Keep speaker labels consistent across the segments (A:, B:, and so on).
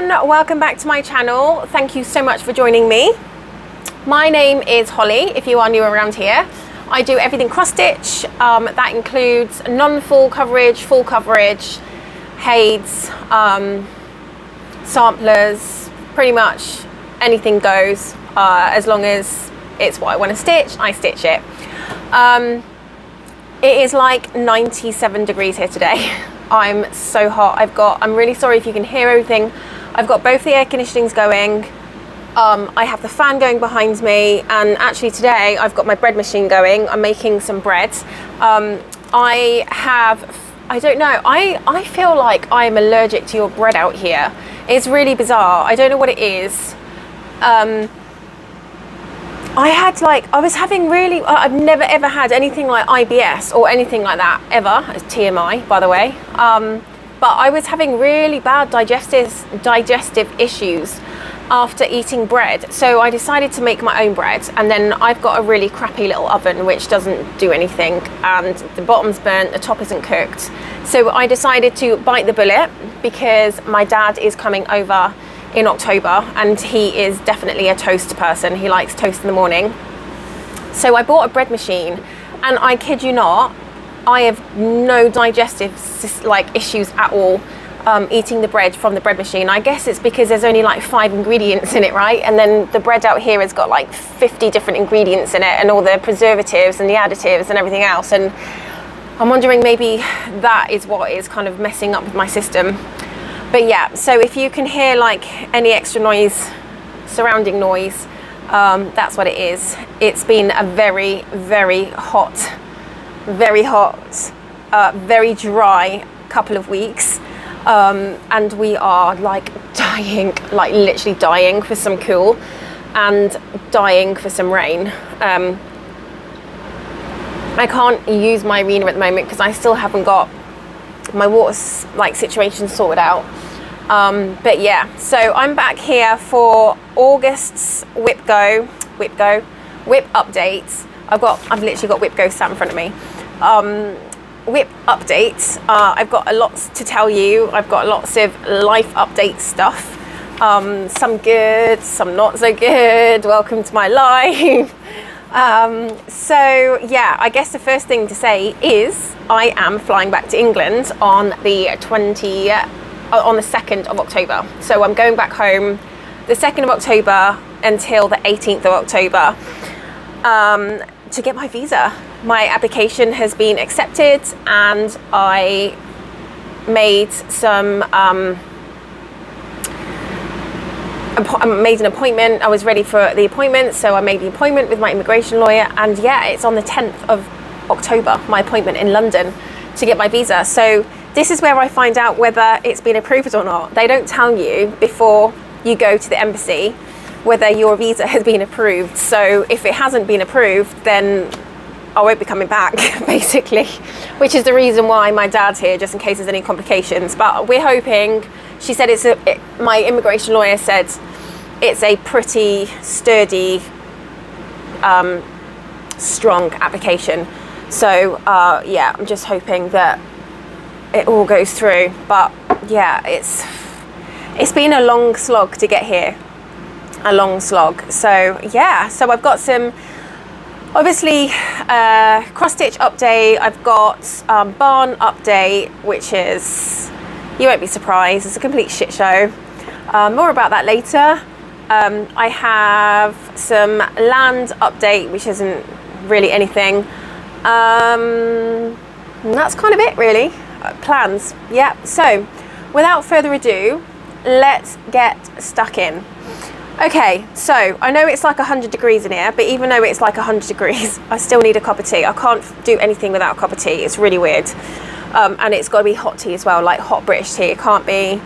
A: welcome back to my channel. Thank you so much for joining me. My name is Holly, if you are new around here. I do everything cross stitch. That includes non-full coverage, full coverage, heids, samplers, pretty much anything goes. As long as it's what I want to stitch, I stitch it. It is like 97 degrees here today. I'm so hot. I'm really sorry if you can hear everything. I've got both the air conditionings going. I have the fan going behind me, and actually today I've got my bread machine going. I'm making some bread. I don't know, I feel like I'm allergic to your bread out here. It's really bizarre. I don't know what it is. I've never ever had anything like IBS or anything like that ever. It's TMI, by the way. But I was having really bad digestive issues after eating bread. So I decided to make my own bread, and then I've got a really crappy little oven which doesn't do anything, and the bottom's burnt, the top isn't cooked. So I decided to bite the bullet because my dad is coming over in October, and he is definitely a toast person. He likes toast in the morning. So I bought a bread machine, and I kid you not, I have no digestive issues at all eating the bread from the bread machine. I guess it's because there's only like 5 ingredients in it, right? And then the bread out here has got like 50 different ingredients in it, and all the preservatives and the additives and everything else. And I'm wondering maybe that is what is kind of messing up with my system. But yeah, so if you can hear like any extra noise, surrounding noise, that's what it is. It's been a very, very hot, very dry couple of weeks. And we are like dying, like literally dying for some cool and dying for some rain. I can't use my arena at the moment because I still haven't got my water situation sorted out. But yeah, so I'm back here for August's whip updates. I've literally got whip go sat in front of me. Whip updates. I've got a lot to tell you. I've got lots of life update stuff. Some good, some not so good. Welcome to my life. So yeah, I guess the first thing to say is I am flying back to England on the 2nd of October. So I'm going back home the 2nd of October until the 18th of October to get my visa. My application has been accepted, and I made made an appointment. I was ready for the appointment, so I made the appointment with my immigration lawyer, and yeah, it's on the 10th of October, my appointment in London to get my visa. So this is where I find out whether it's been approved or not. They don't tell you before you go to the embassy whether your visa has been approved. So if it hasn't been approved, then I won't be coming back, basically, which is the reason why my dad's here, just in case there's any complications. But we're hoping, she said my immigration lawyer said it's a pretty sturdy, strong application. So yeah, I'm just hoping that it all goes through. But yeah, it's been a long slog to get here, a long slog. So yeah, so I've got some, obviously, cross stitch update. I've got barn update, which is, you won't be surprised, it's a complete shit show. More about that later. I have some land update, which isn't really anything. And that's kind of it, really. Plans. Yeah. So without further ado, let's get stuck in. Okay, so I know it's like 100 degrees in here, but even though it's like 100 degrees, I still need a cup of tea. I can't do anything without a cup of tea. It's really weird. And it's got to be hot tea as well, like hot British tea. It can't be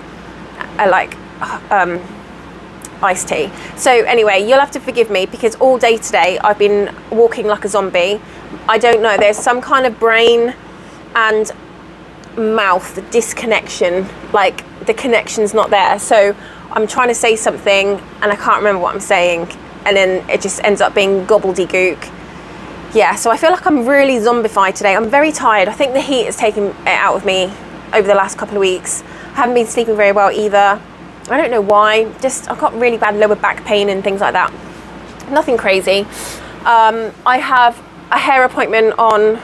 A: iced tea. So anyway, you'll have to forgive me because all day today I've been walking like a zombie. I don't know, there's some kind of brain and mouth disconnection, like the connection's not there. So I'm trying to say something and I can't remember what I'm saying, and then it just ends up being gobbledygook. Yeah, so I feel like I'm really zombified today. I'm very tired. I think the heat has taken it out of me over the last couple of weeks. I haven't been sleeping very well either. I don't know why, just I've got really bad lower back pain and things like that. Nothing crazy. I have a hair appointment on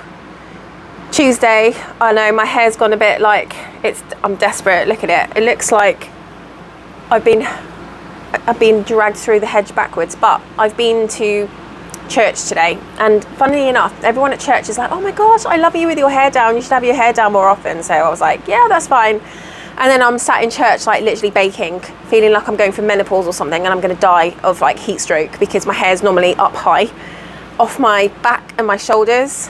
A: Tuesday. I know my hair's gone a bit like, I'm desperate. Look at it. It looks like I've been dragged through the hedge backwards, but I've been to church today, and funnily enough, everyone at church is like, oh my gosh, I love you with your hair down, you should have your hair down more often. So I was like, yeah, that's fine. And then I'm sat in church, like literally baking, feeling like I'm going for menopause or something, and I'm going to die of like heat stroke, because my hair's normally up high off my back and my shoulders.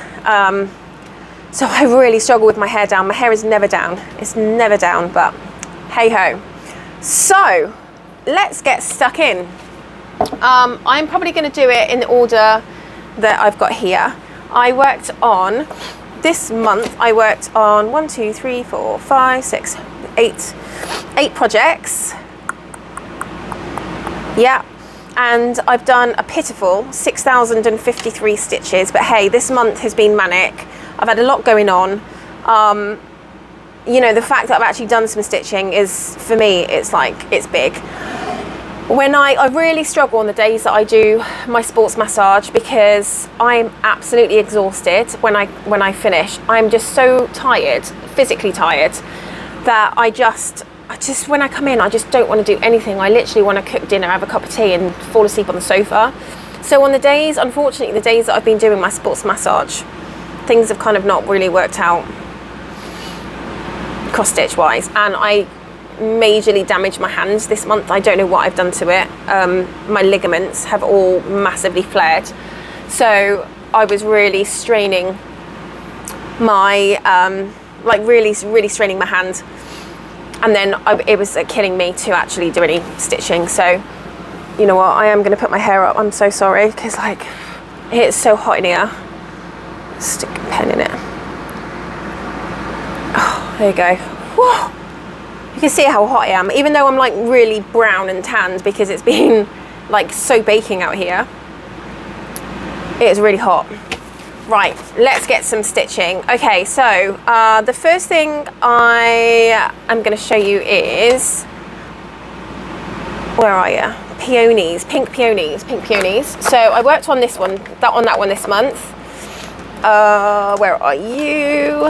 A: So I really struggle with my hair down. My hair is never down. It's never down, but hey ho. So let's get stuck in. I'm probably going to do it in the order that I've got here. I worked on, this month, I worked on 8 projects. Yeah. And I've done a pitiful 6,053 stitches. But hey, this month has been manic. I've had a lot going on. You know, the fact that I've actually done some stitching is, for me, it's like, it's big. When I really struggle on the days that I do my sports massage, because I'm absolutely exhausted when I finish. I'm just so tired, physically tired, that I just when I come in, I just don't want to do anything. I literally want to cook dinner, have a cup of tea and fall asleep on the sofa. So on the days, unfortunately, the days that I've been doing my sports massage, things have kind of not really worked out cross stitch wise, and I majorly damaged my hands this month. I don't know what I've done to it. My ligaments have all massively flared, so I was really straining my like really straining my hand, and then it was killing me to actually do any stitching. So you know what, I am going to put my hair up. I'm so sorry, because like it's so hot in here. Stick a pen in it. Oh, there you go. Whoa. You can see how hot I am, even though I'm like really brown and tanned, because it's been like so baking out here. It is really hot. Right, let's get some stitching. Okay, so the first thing I am going to show you is, where are you? Peonies, pink peonies. So I worked on this one, that one this month. Where are you?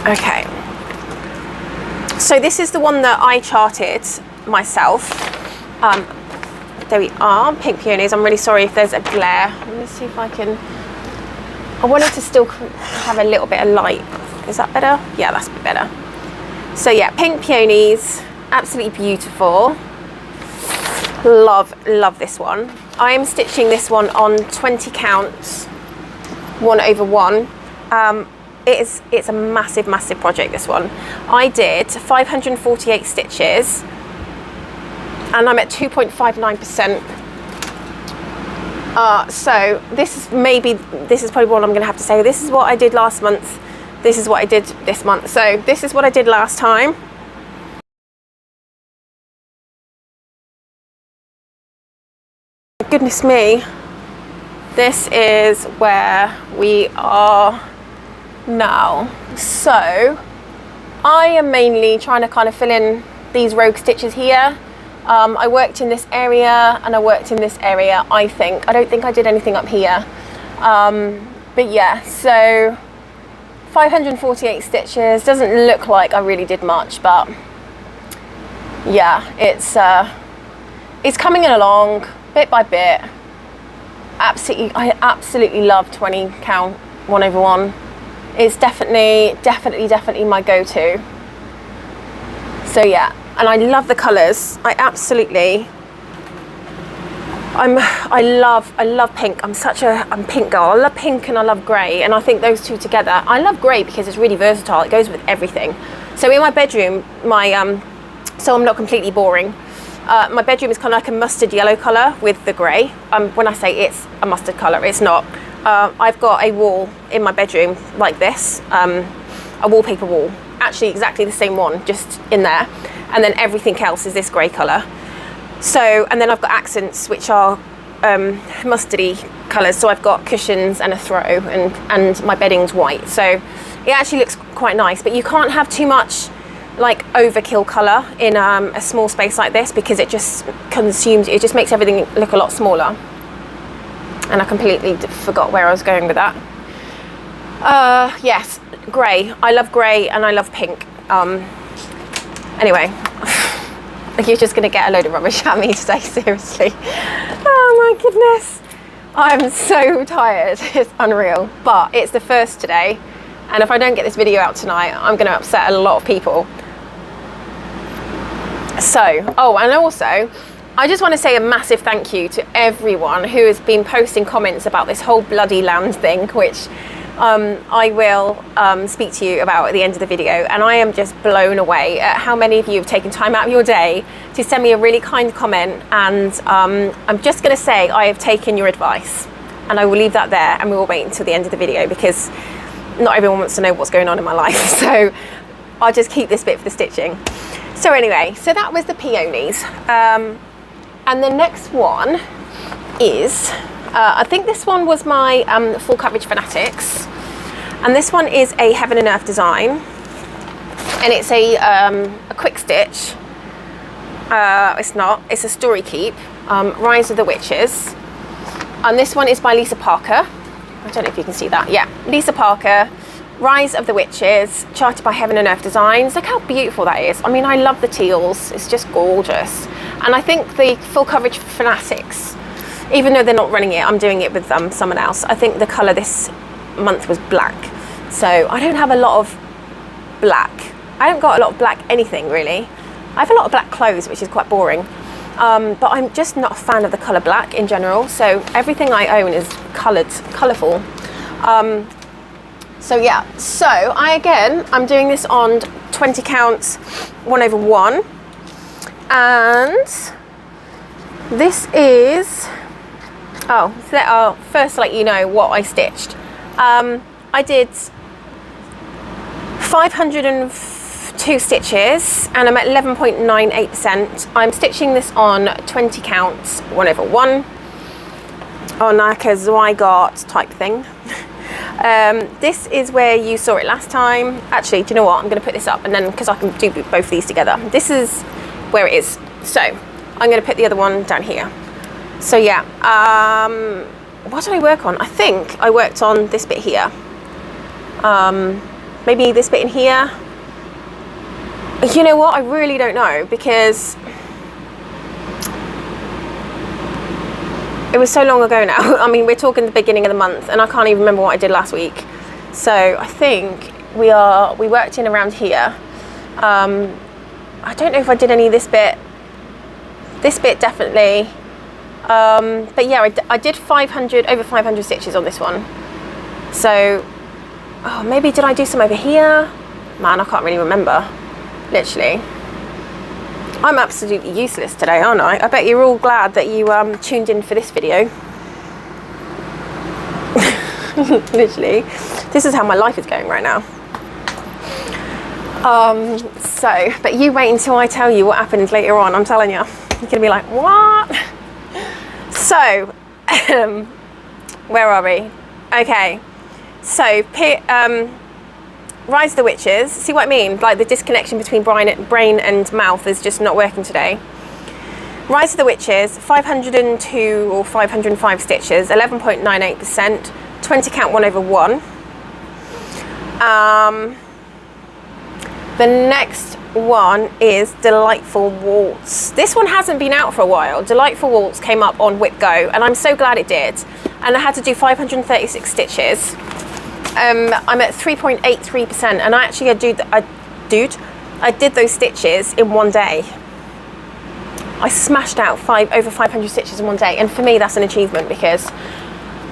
A: Okay, so this is the one that I charted myself. There we are, pink peonies. I'm really sorry if there's a glare. Let me see if I can, I wanted to still have a little bit of light. Is that better? Yeah, that's a bit better. So yeah, pink peonies, absolutely beautiful. Love this one. I am stitching this one on 20 counts, 1/1. It's a massive project, this one. I did 548 stitches, and I'm at 2.59%. So this is probably what I'm going to have to say. This is what I did last month. This is what I did this month. So this is what I did last time. Goodness me, this is where we are now. So I am mainly trying to kind of fill in these rogue stitches here. I worked in this area and I worked in this area. I don't think I did anything up here, but yeah, so 548 stitches. Doesn't look like I really did much, but yeah, it's coming in along bit by bit. I absolutely love 20 count 1/1. It's definitely my go-to. So yeah, and I love the colours. I love pink. I'm pink girl. I love pink and I love grey, and I think those two together. I love grey because it's really versatile. It goes with everything. So in my bedroom, so I'm not completely boring. My bedroom is kind of like a mustard yellow colour with the grey. When I say it's a mustard colour, it's not. I've got a wall in my bedroom like this, a wallpaper wall, actually exactly the same one, just in there, and then everything else is this grey colour. So, and then I've got accents which are mustardy colours, so I've got cushions and a throw, and my bedding's white, so it actually looks quite nice. But you can't have too much like overkill colour in a small space like this, because it just makes everything look a lot smaller. And I completely forgot where I was going with that. Yes, grey. I love grey and I love pink. Anyway, you're just going to get a load of rubbish at me today, seriously. Oh my goodness. I'm so tired. It's unreal. But it's the first today. And if I don't get this video out tonight, I'm going to upset a lot of people. So, oh, and also, I just want to say a massive thank you to everyone who has been posting comments about this whole bloody land thing, which I will speak to you about at the end of the video. And I am just blown away at how many of you have taken time out of your day to send me a really kind comment. And I'm just going to say I have taken your advice, and I will leave that there, and we will wait until the end of the video, because not everyone wants to know what's going on in my life. So I'll just keep this bit for the stitching. So anyway, so that was the Peonies. And the next one is, I think this one was my full coverage Fanatics. And this one is a Heaven and Earth design. And it's a quick stitch. It's not, it's a story keep. Rise of the Witches. And this one is by Lisa Parker. I don't know if you can see that. Yeah, Lisa Parker. Rise of the Witches, charted by Heaven and Earth Designs. Look how beautiful that is. I mean, I love the teals. It's just gorgeous. And I think the full coverage Fanatics, even though they're not running it, I'm doing it with someone else. I think the colour this month was black. So I don't have a lot of black. I haven't got a lot of black anything, really. I have a lot of black clothes, which is quite boring. But I'm just not a fan of the colour black in general. So everything I own is colourful. So yeah, so I'm doing this on 20 counts 1/1, and this is, first let you know what I stitched. I did 502 stitches and I'm at 11.98%. I'm stitching this on 20 counts 1/1 on like a Zygot type thing. This is where you saw it last time. Actually, do you know what? I'm going to put this up, and then, because I can do both of these together. This is where it is. So I'm going to put the other one down here. So yeah, what did I work on? I think I worked on this bit here. Maybe this bit in here. You know what? I really don't know, because it was so long ago now. I mean, we're talking the beginning of the month, and I can't even remember what I did last week. So I think we worked in around here. I don't know if I did any of this bit. This bit definitely. But yeah, I did over 500 stitches on this one. So, maybe did I do some over here? Man, I can't really remember. Literally. I'm absolutely useless today, aren't I? I bet you're all glad that you tuned in for this video. Literally. This is how my life is going right now. But you wait until I tell you what happens later on, I'm telling you. You're going to be like, what? So, where are we? Okay. So, Rise of the Witches. See what I mean? Like the disconnection between brain and mouth is just not working today. Rise of the Witches, 502 or 505 stitches, 11.98%, 20 count 1/1. The next one is Delightful Waltz. This one hasn't been out for a while. Delightful Waltz came up on Whip Go, and I'm so glad it did. And I had to do 536 stitches. I'm at 3.83%, and I actually I did those stitches in one day. I smashed out over 500 stitches in one day, and for me that's an achievement, because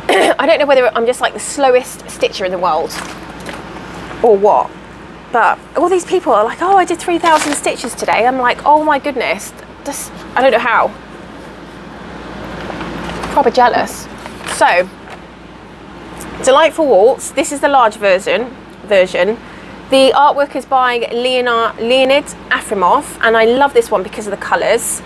A: I don't know whether I'm just like the slowest stitcher in the world or what, but all these people are like, oh, I did 3,000 stitches today. I'm like, oh my goodness, I don't know how. Proper jealous. So Delightful Waltz, this is the large version. The artwork is by Leonid Afrimov, and I love this one because of the colours.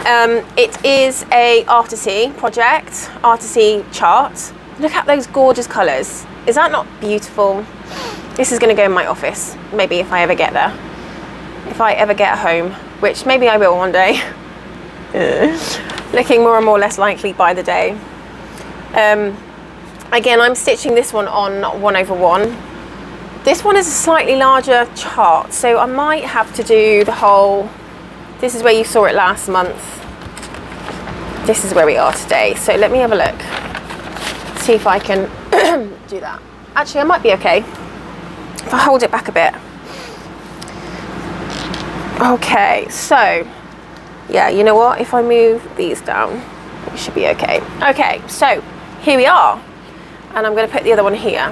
A: It is a Artisy project, Artisy chart. Look at those gorgeous colours. Is that not beautiful? This is going to go in my office, maybe if I ever get there. if I ever get home, which maybe I will one day. Looking more and more less likely by the day. Again, I'm stitching this one on 1/1. This one is a slightly larger chart, so I might have to do the whole, this is where you saw it last month. This is where we are today. So let me have a look. See if I can do that. Actually, I might be okay if I hold it back a bit. Okay, so yeah, you know what? If I move these down, it should be okay. Okay, so here we are. And I'm going to put the other one here.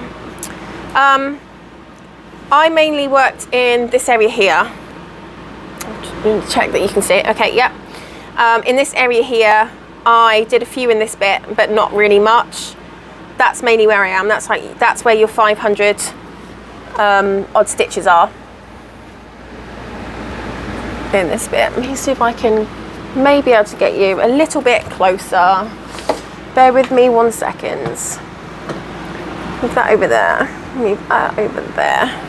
A: I mainly worked in this area here. Check that you can see it. Okay, yeah. In this area here, I did a few in this bit, but not really much. That's mainly where I am. That's where your 500 odd stitches are. In this bit. Let me see if I can maybe able to get you a little bit closer. Bear with me 1 second. Move that over there. Move that over there.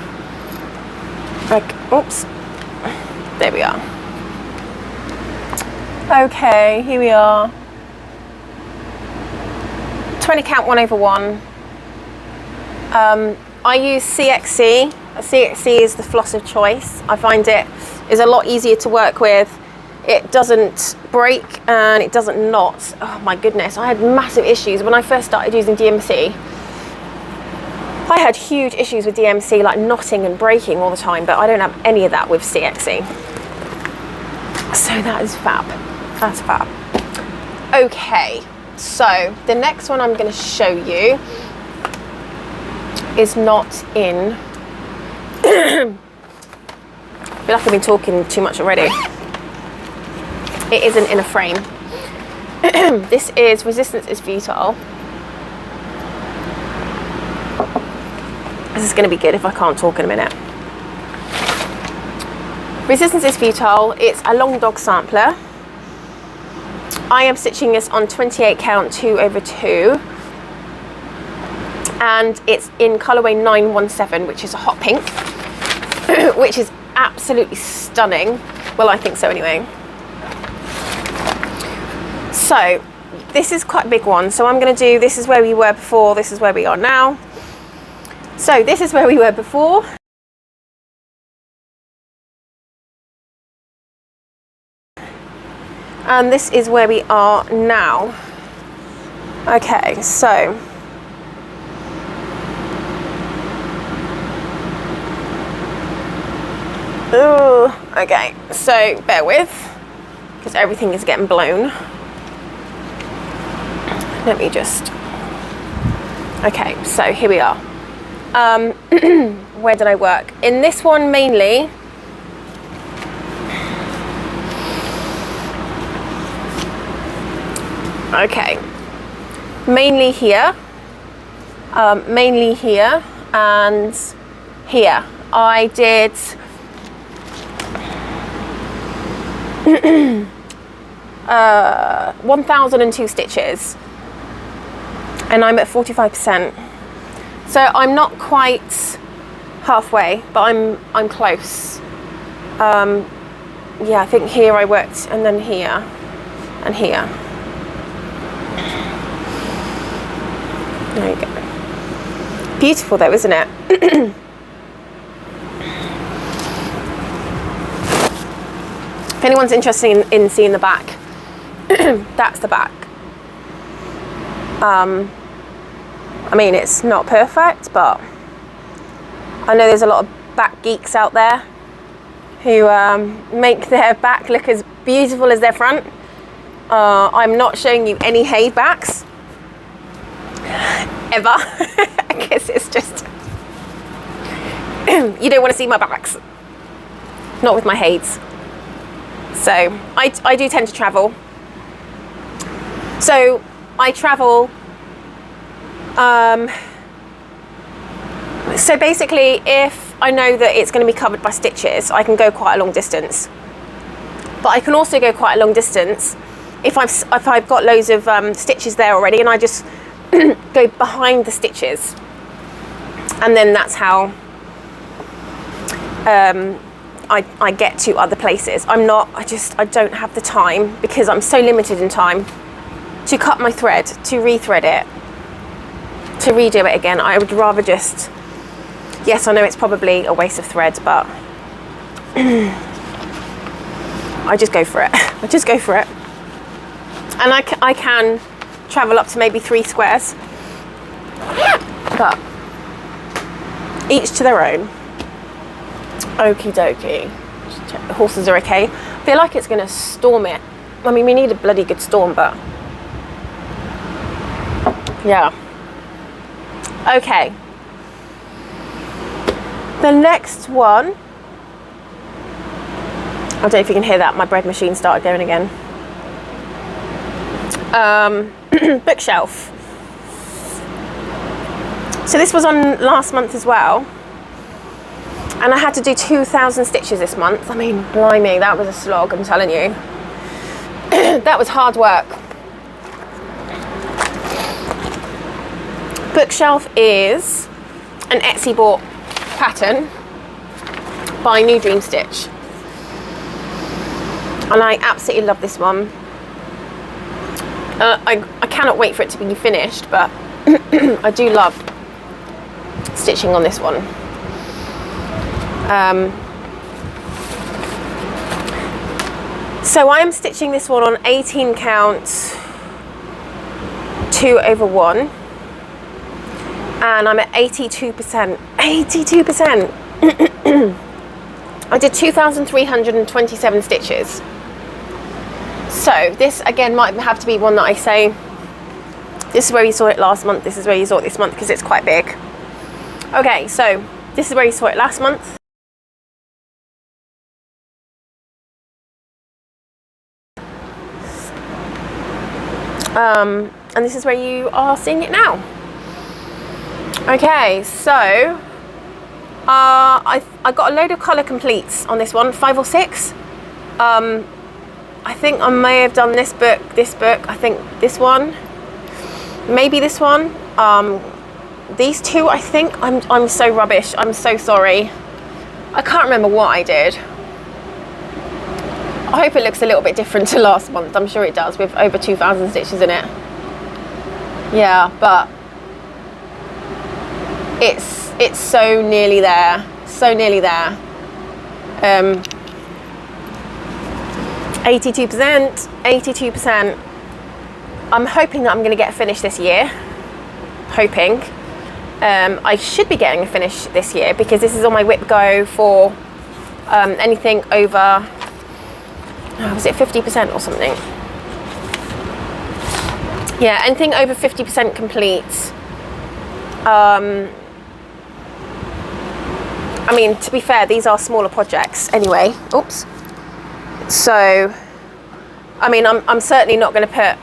A: Like, oops. There we are. Okay, here we are. 20 count 1/1. I use CXC. CXC is the floss of choice. I find it is a lot easier to work with. It doesn't break and it doesn't knot. Oh my goodness, I had massive issues when I first started using DMC. I had huge issues with DMC, like knotting and breaking all the time, but I don't have any of that with CXC. So that is fab. That's fab. Okay, so the next one I'm going to show you is not in. I feel like I've been talking too much already. It isn't in a frame. This is Resistance is Futile. This is going to be good if I can't talk in a minute. Resistance is Futile. It's a long dog sampler. I am stitching this on 28 count 2/2. And it's in colorway 917, which is a hot pink, which is absolutely stunning. Well, I think so anyway. So this is quite a big one. So I'm going to do, this is where we were before, this is where we are now. So this is where we were before. And this is where we are now. Okay, so okay, so bear with, because everything is getting blown. Let me just, okay, so here we are. Where did I work? In this one mainly, okay, mainly here, and here. I did 1002 stitches, and I'm at 45%. So I'm not quite halfway, but I'm close. Yeah, I think here I worked, and then here, and here. There you go. Beautiful though, isn't it? If anyone's interested in seeing the back, that's the back. I mean, it's not perfect, but I know there's a lot of back geeks out there who make their back look as beautiful as their front. I'm not showing you any hay backs, ever. I guess it's just, you don't want to see my backs. Not with my haids. So I do tend to travel. So I travel, so basically if I know that it's going to be covered by stitches, I can go quite a long distance. But I can also go quite a long distance if I've got loads of stitches there already, and I just go behind the stitches, and then that's how I get to other places. I don't have the time, because I'm so limited in time, to cut my thread, to rethread it, to redo it again. I would rather just, yes, I know it's probably a waste of thread, but I just go for it. I just go for it. And I can travel up to maybe 3 squares, but each to their own. Okie dokie. Just check the horses are okay. I feel like it's going to storm it. I mean, we need a bloody good storm, but yeah. Okay. The next one, I don't know if you can hear that, my bread machine started going again. Bookshelf. So this was on last month as well, and I had to do 2,000 stitches this month. I mean, blimey, that was a slog, I'm telling you. That was hard work. Bookshelf is an Etsy bought pattern by New Dream Stitch, and I absolutely love this one. I cannot wait for it to be finished, but I do love stitching on this one. So I am stitching this one on 18 count 2/1, and I'm at 82%. 82%. I did 2,327 stitches. So this again might have to be one that I say, this is where you saw it last month, this is where you saw it this month, because it's quite big. Okay, so this is where you saw it last month. And this is where you are seeing it now. Okay, so I got a load of colour completes on this one, 5 or 6. I think I may have done this book, I think this one, maybe this one, these 2, I think. I'm so rubbish, I'm so sorry. I can't remember what I did. I hope it looks a little bit different to last month. I'm sure it does, with over 2,000 stitches in it. Yeah, but it's so nearly there, so nearly there. 82%, 82%. I'm hoping that I'm going to get a finish this year. Hoping. I should be getting a finish this year, because this is on my whip go for anything over, was it 50% or something? Yeah, anything over 50% complete. I mean, to be fair, these are smaller projects anyway. Oops. So, I mean, I'm certainly not going to put,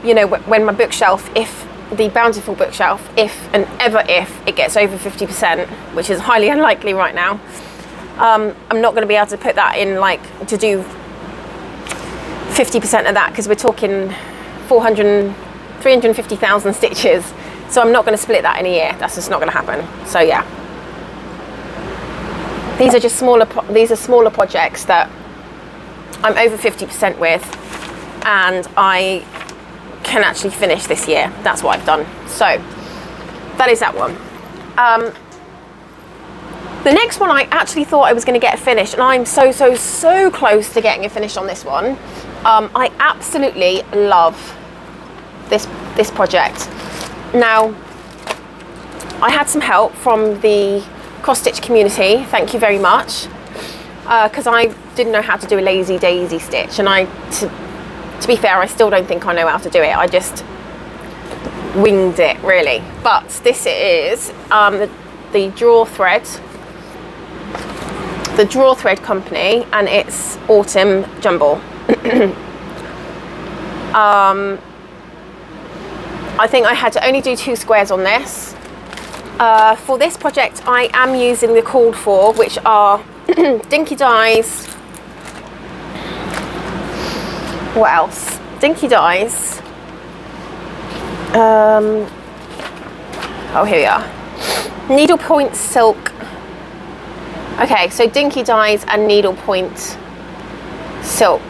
A: you know, when my bookshelf, if the Bountiful bookshelf, if and ever if it gets over 50%, which is highly unlikely right now, I'm not going to be able to put that in, like, to do 50% of that, because we're talking 350,000 stitches. So I'm not going to split that in a year. That's just not going to happen. So yeah, these are just smaller projects that I'm over 50% with, and I can actually finish this year. That's what I've done. So that is that one. The next one, I actually thought I was going to get finished, and I'm so close to getting a finish on this one. I absolutely love this project. Now, I had some help from the cross stitch community, thank you very much, because I didn't know how to do a lazy daisy stitch, and to be fair, I still don't think I know how to do it. I just winged it, really. But this is the Draw Thread company, and it's Autumn Jumble. I think I had to only do 2 squares on this. For this project, I am using the called for, which are Dinky Dies. What else? Dinky Dies. Oh, here we are. Needlepoint Silk Okay, so Dinky Dyes and Needlepoint Silk,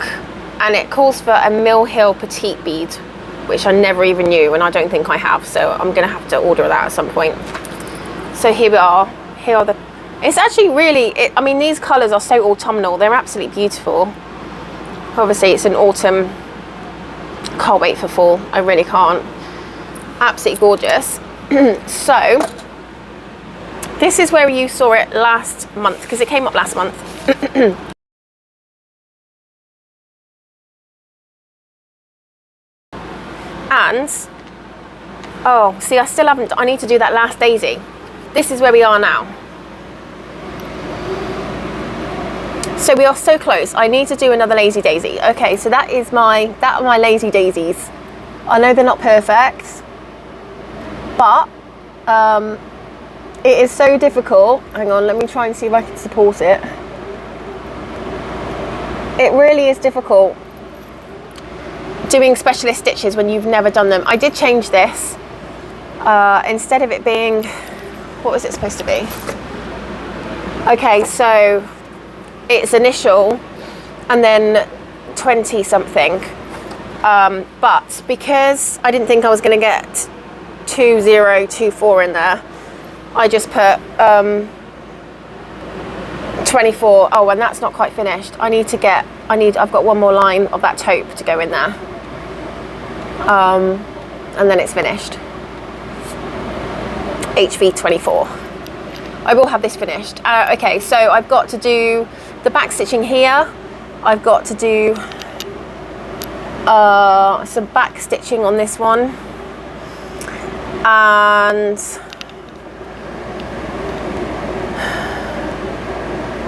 A: and it calls for a Mill Hill Petite bead, which I never even knew, and I don't think I have, so I'm gonna have to order that at some point. So here we are. Here are the, it's actually really, I mean, these colours are so autumnal, they're absolutely beautiful. Obviously it's in autumn, can't wait for fall, I really can't. Absolutely gorgeous. So this is where you saw it last month, because it came up last month. And, oh, see, I still haven't, I need to do that last daisy. This is where we are now. So we are so close. I need to do another lazy daisy. Okay, so that are my lazy daisies. I know they're not perfect, but it is so difficult. Hang on, let me try and see if I can support it. It really is difficult doing specialist stitches when you've never done them. I did change this. Instead of it being, what was it supposed to be? Okay, so it's initial and then 20 something. But because I didn't think I was going to get 2024 in there, I just put 24. Oh, and that's not quite finished. I've got one more line of that taupe to go in there. And then it's finished. HV 24. I will have this finished. Okay, so I've got to do the back stitching here. I've got to do some back stitching on this one, and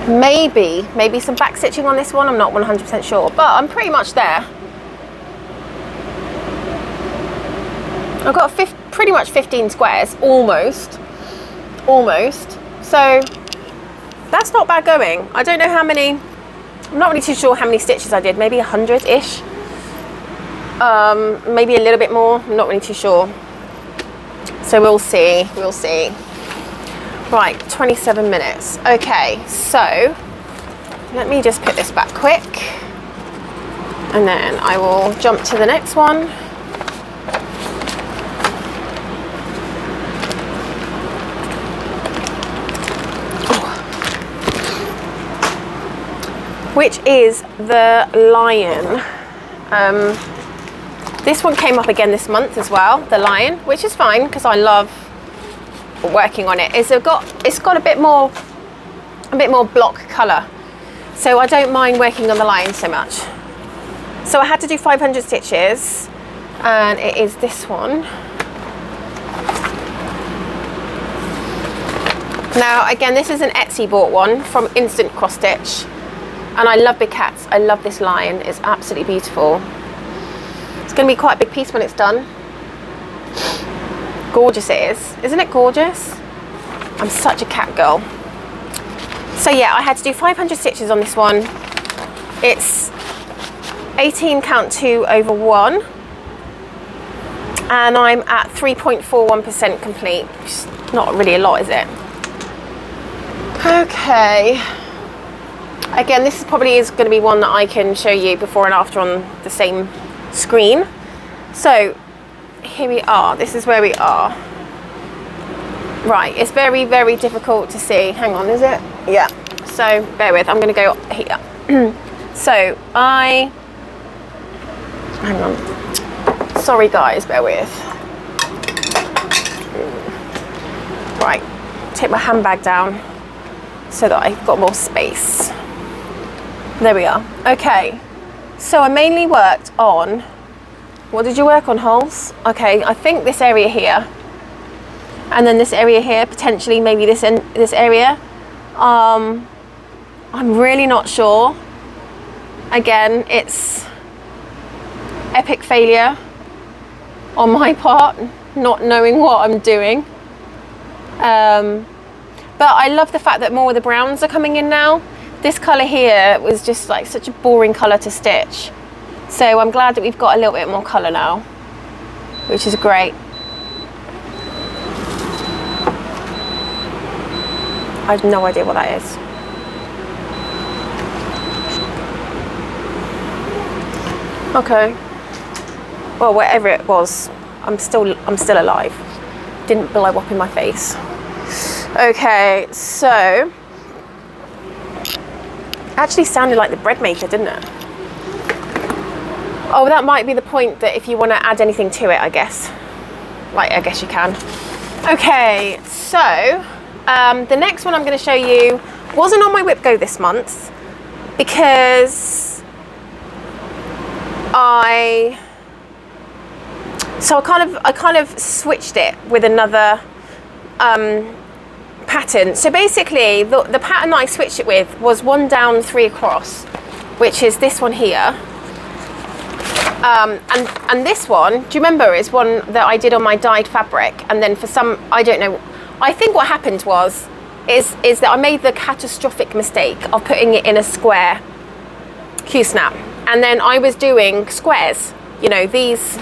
A: maybe some back stitching on this one. I'm not 100% sure, but I'm pretty much there. I've got pretty much 15 squares, almost. So that's not bad going. I don't know how many, I'm not really too sure how many stitches I did, maybe 100-ish. Maybe a little bit more, I'm not really too sure. So we'll see. Right, 27 minutes. Okay, so let me just put this back quick, and then I will jump to the next one. Which is the lion. This one came up again this month as well, the lion, which is fine because I love working on it. It's got a bit more block colour, so I don't mind working on the lion so much. So I had to do 500 stitches, and it is this one. Now again, this is an Etsy bought one from Instant Cross Stitch. And I love big cats. I love this lion. It's absolutely beautiful. It's going to be quite a big piece when it's done. Gorgeous it is. Isn't it gorgeous? I'm such a cat girl. So yeah, I had to do 500 stitches on this one. It's 18 count 2 over 1. And I'm at 3.41% complete. Which is not really a lot, is it? Okay. Again, this probably is going to be one that I can show you before and after on the same screen. So here we are. This is where we are. Right, it's very, very difficult to see. Hang on, is it? Yeah. So bear with. I'm going to go here. So hang on. Sorry guys, bear with. Right, take my handbag down so that I've got more space. There we are. Okay, so I mainly worked on, what did you work on, holes? Okay, I think this area here, and then this area here, potentially maybe this area. I'm really not sure. Again, it's epic failure on my part, not knowing what I'm doing. But I love the fact that more of the browns are coming in now. This colour here was just like such a boring colour to stitch. So I'm glad that we've got a little bit more colour now, which is great. I have no idea what that is. Okay. Well, whatever it was, I'm still alive. Didn't blow up in my face. Okay, so actually sounded like the bread maker, didn't it? Oh, that might be the point, that if you want to add anything to it, I guess. Like, I guess you can. Okay, so the next one I'm going to show you wasn't on my whip go this month because I kind of switched it with another pattern. So basically the pattern that I switched it with was 1 down 3 across, which is this one here. And this one, do you remember, is one that I did on my dyed fabric, and then for some, I don't know, I think what happened is that I made the catastrophic mistake of putting it in a square Q-snap, and then I was doing squares, you know, these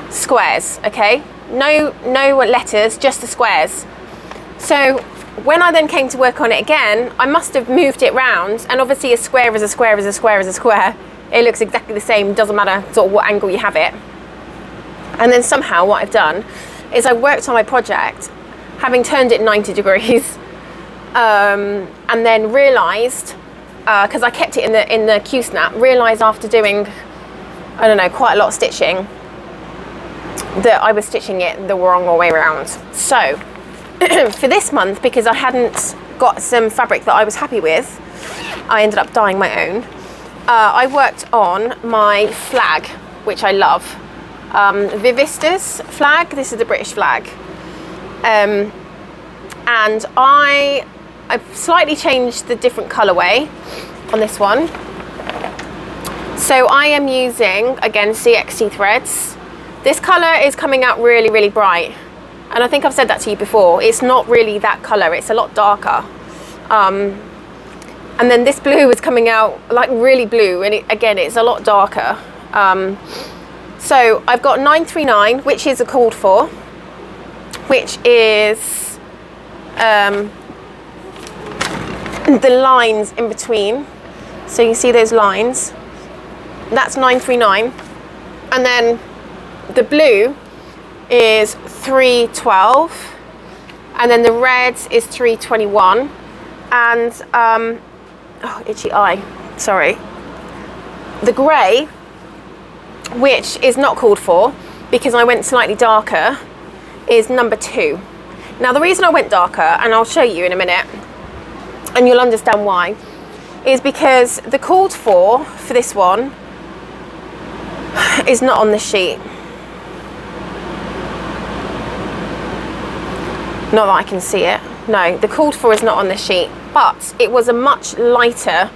A: squares, okay, no letters, just the squares. So when I then came to work on it again, I must have moved it round, and obviously a square is a square is a square is a square. It looks exactly the same, doesn't matter sort of what angle you have it. And then somehow what I've done is I worked on my project, having turned it 90 degrees, and then realised, because I kept it in the Q-snap, realised after doing, I don't know, quite a lot of stitching, that I was stitching it the wrong way around. So for this month, because I hadn't got some fabric that I was happy with, I ended up dyeing my own. I worked on my flag, which I love. Vivista's flag, this is the British flag. And I've slightly changed the different colourway on this one. So I am using, again, CXT threads. This colour is coming out really, really bright. And I think I've said that to you before. It's not really that colour, it's a lot darker. And then this blue is coming out like really blue, and again, it's a lot darker. So I've got 939, which is a called for, which is the lines in between. So you see those lines, that's 939. And then the blue is 312, and then the red is 321. And oh, itchy eye, sorry. The grey, which is not called for because I went slightly darker, is number 2. Now the reason I went darker, and I'll show you in a minute, and you'll understand why, is because the called for this one is not on the sheet. Not that I can see it. No, the called for is not on the sheet, but it was a much lighter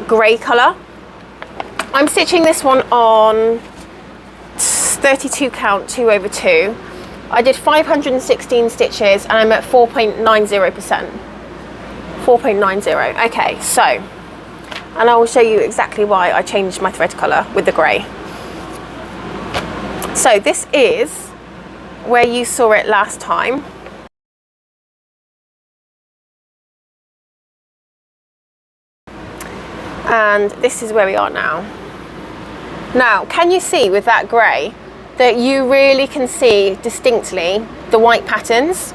A: grey colour. I'm stitching this one on 32 count 2/2. I did 516 stitches and I'm at 4.90%. 4.90. Okay, so, and I will show you exactly why I changed my thread colour with the grey. So this is where you saw it last time. And this is where we are now. Now, can you see with that grey that you really can see distinctly the white patterns?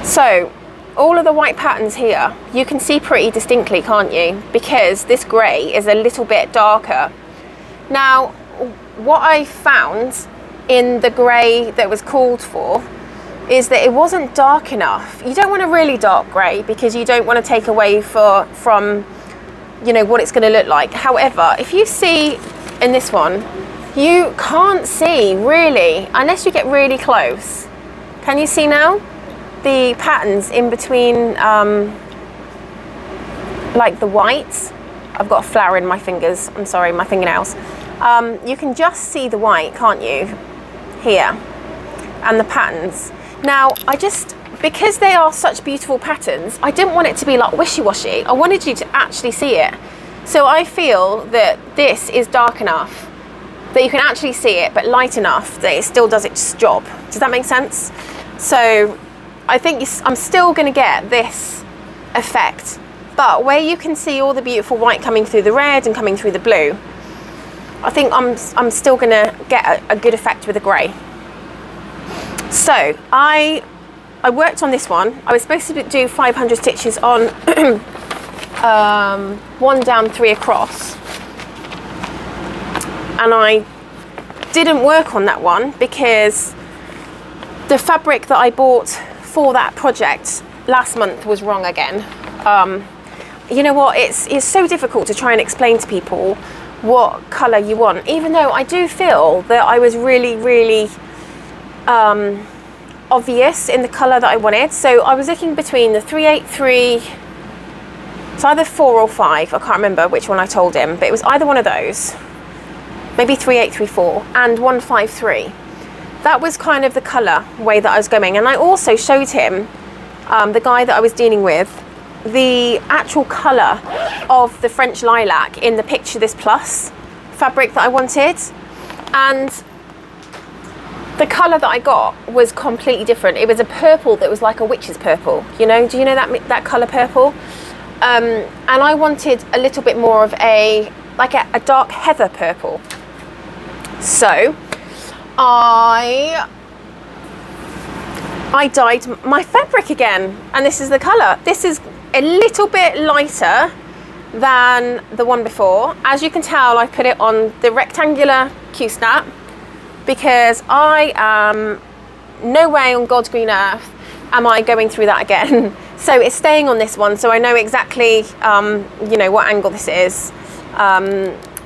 A: So all of the white patterns here, you can see pretty distinctly, can't you? Because this grey is a little bit darker. Now, what I found in the grey that was called for is that it wasn't dark enough. You don't want a really dark grey because you don't want to take away from, you know, what it's going to look like. However, if you see in this one, you can't see really, unless you get really close. Can you see now? The patterns in between, like the whites. I've got a flower in my fingers, I'm sorry, my fingernails. You can just see the white, can't you? Here, and the patterns. Now, because they are such beautiful patterns, I didn't want it to be like wishy-washy. I wanted you to actually see it. So I feel that this is dark enough that you can actually see it, but light enough that it still does its job. Does that make sense? So I think I'm still going to get this effect But where you can see all the beautiful white coming through the red and coming through the blue, I think I'm still gonna get a good effect with the grey. So I worked on this one. I was supposed to do 500 stitches on 1 down 3 across, and I didn't work on that one because the fabric that I bought for that project last month was wrong again. You know what, it's so difficult to try and explain to people what colour you want, even though I do feel that I was really obvious in the colour that I wanted. So I was looking between the 383, it's either 4 or 5, I can't remember which one I told him, but it was either one of those, maybe 3834 and 153. That was kind of the colour way that I was going. And I also showed him, the guy that I was dealing with, the actual colour of the French lilac in the Picture This Plus fabric that I wanted, and the colour that I got was completely different. It was a purple that was like a witch's purple, you know, do you know that colour purple? And I wanted a little bit more of a dark heather purple. So I dyed my fabric again, and this is the colour. This is a little bit lighter than the one before. As you can tell, I put it on the rectangular Q-snap because I am no way on God's green earth am I going through that again. So it's staying on this one, so I know exactly you know what angle this is.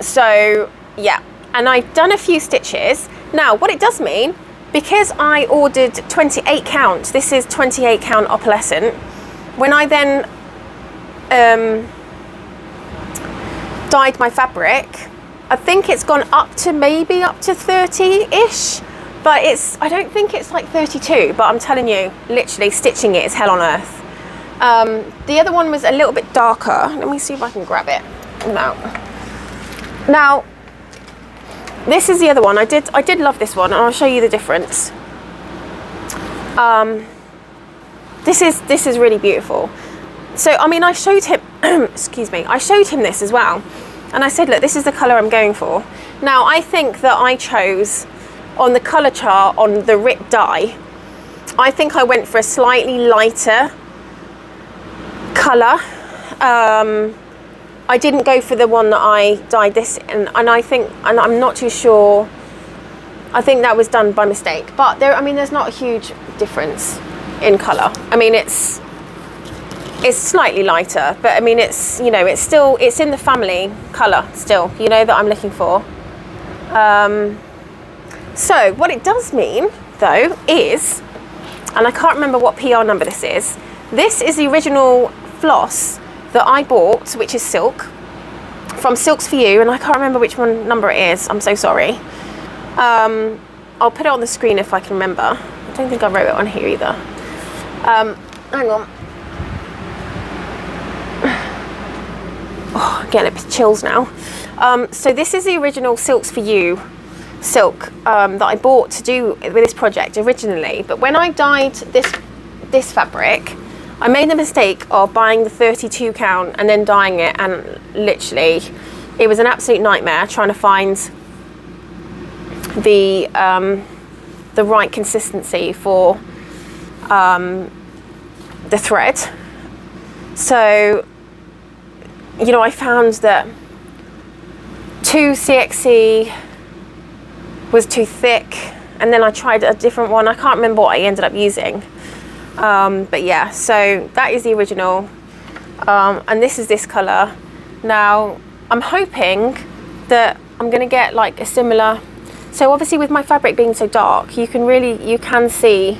A: So yeah, and I've done a few stitches. Now what it does mean, because I ordered 28 count, this is 28 count opalescent, when I then dyed my fabric, I think it's gone up to maybe up to 30-ish, but I don't think it's like 32, but I'm telling you, literally stitching it is hell on earth. The other one was a little bit darker. Let me see if I can grab it. Now this is the other one. I did love this one, and I'll show you the difference. This is really beautiful. So I mean, I showed him excuse me, I showed him this as well, and I said, look, this is the colour I'm going for. Now I think that I chose, on the colour chart on the RIP dye, I think I went for a slightly lighter colour. I didn't go for the one that I dyed this in, and I'm not too sure, I think that was done by mistake, but there's not a huge difference in colour. I mean, it's slightly lighter, but I mean, it's, you know, it's in the family colour still, you know, that I'm looking for. So what it does mean though is, and I can't remember what PR number this is the original floss that I bought, which is silk, from Silks For You, and I can't remember which one number it is, I'm so sorry. I'll put it on the screen if I can remember. I don't think I wrote it on here either. Hang on. Oh, I'm getting a bit chills now. So this is the original Silks For You silk that I bought to do with this project originally, but when I dyed this fabric, I made the mistake of buying the 32 count and then dyeing it, and literally it was an absolute nightmare trying to find the right consistency for the thread. So, you know, I found that 2 CXC was too thick, and then I tried a different one. I can't remember what I ended up using. But yeah, so that is the original, and this is this colour. Now I'm hoping that I'm going to get like a similar, so obviously with my fabric being so dark, you can see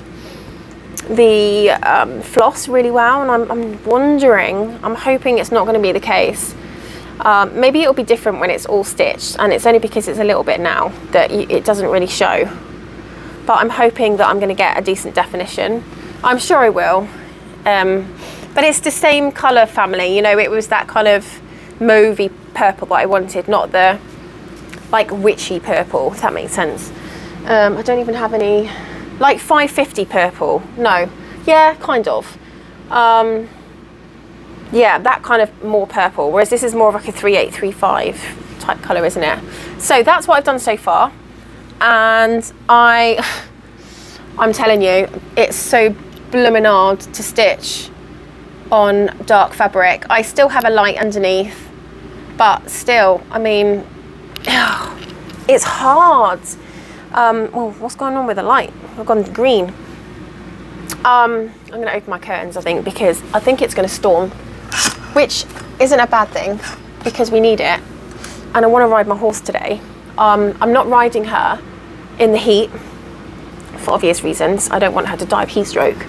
A: the floss really well, and I'm hoping it's not going to be the case. Maybe it'll be different when it's all stitched, and it's only because it's a little bit now that it doesn't really show, but I'm hoping that I'm going to get a decent definition. I'm sure I will, but it's the same colour family, you know, it was that kind of mauvey purple that I wanted, not the like witchy purple, if that makes sense. I don't even have any, like 550 purple, no, yeah, kind of. Yeah, Yeah, that kind of more purple, whereas this is more of like a 3835 type colour, isn't it? So that's what I've done so far, and I'm telling you, it's so blooming hard to stitch on dark fabric. I still have a light underneath, but still, I mean, it's hard. Well, what's going on with the light? I've gone green. I'm going to open my curtains, I think, because I think it's going to storm, which isn't a bad thing because we need it. And I want to ride my horse today. I'm not riding her in the heat for obvious reasons. I don't want her to die of heat stroke.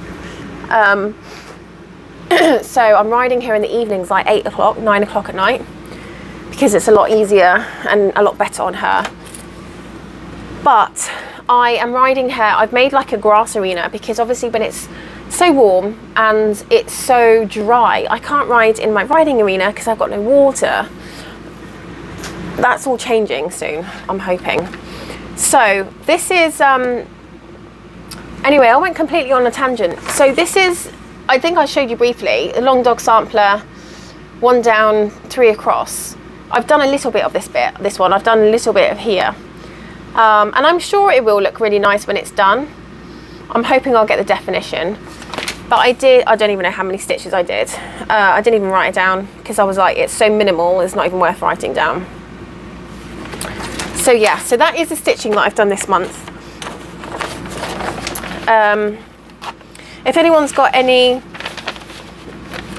A: So I'm riding her in the evenings, like 8 o'clock, 9 o'clock at night, because it's a lot easier and a lot better on her. But I am riding her, I've made like a grass arena, because obviously when it's so warm and it's so dry, I can't ride in my riding arena because I've got no water. That's all changing soon, I'm hoping. So this is, anyway, I went completely on a tangent. So this is, I think I showed you briefly, a long dog sampler, 1 down, 3 across. I've done a little bit of this one, I've done a little bit of here. And I'm sure it will look really nice when it's done. I'm hoping I'll get the definition. But I don't even know how many stitches I did. I didn't even write it down because I was like, it's so minimal, it's not even worth writing down. So yeah, so that is the stitching that I've done this month. If anyone's got any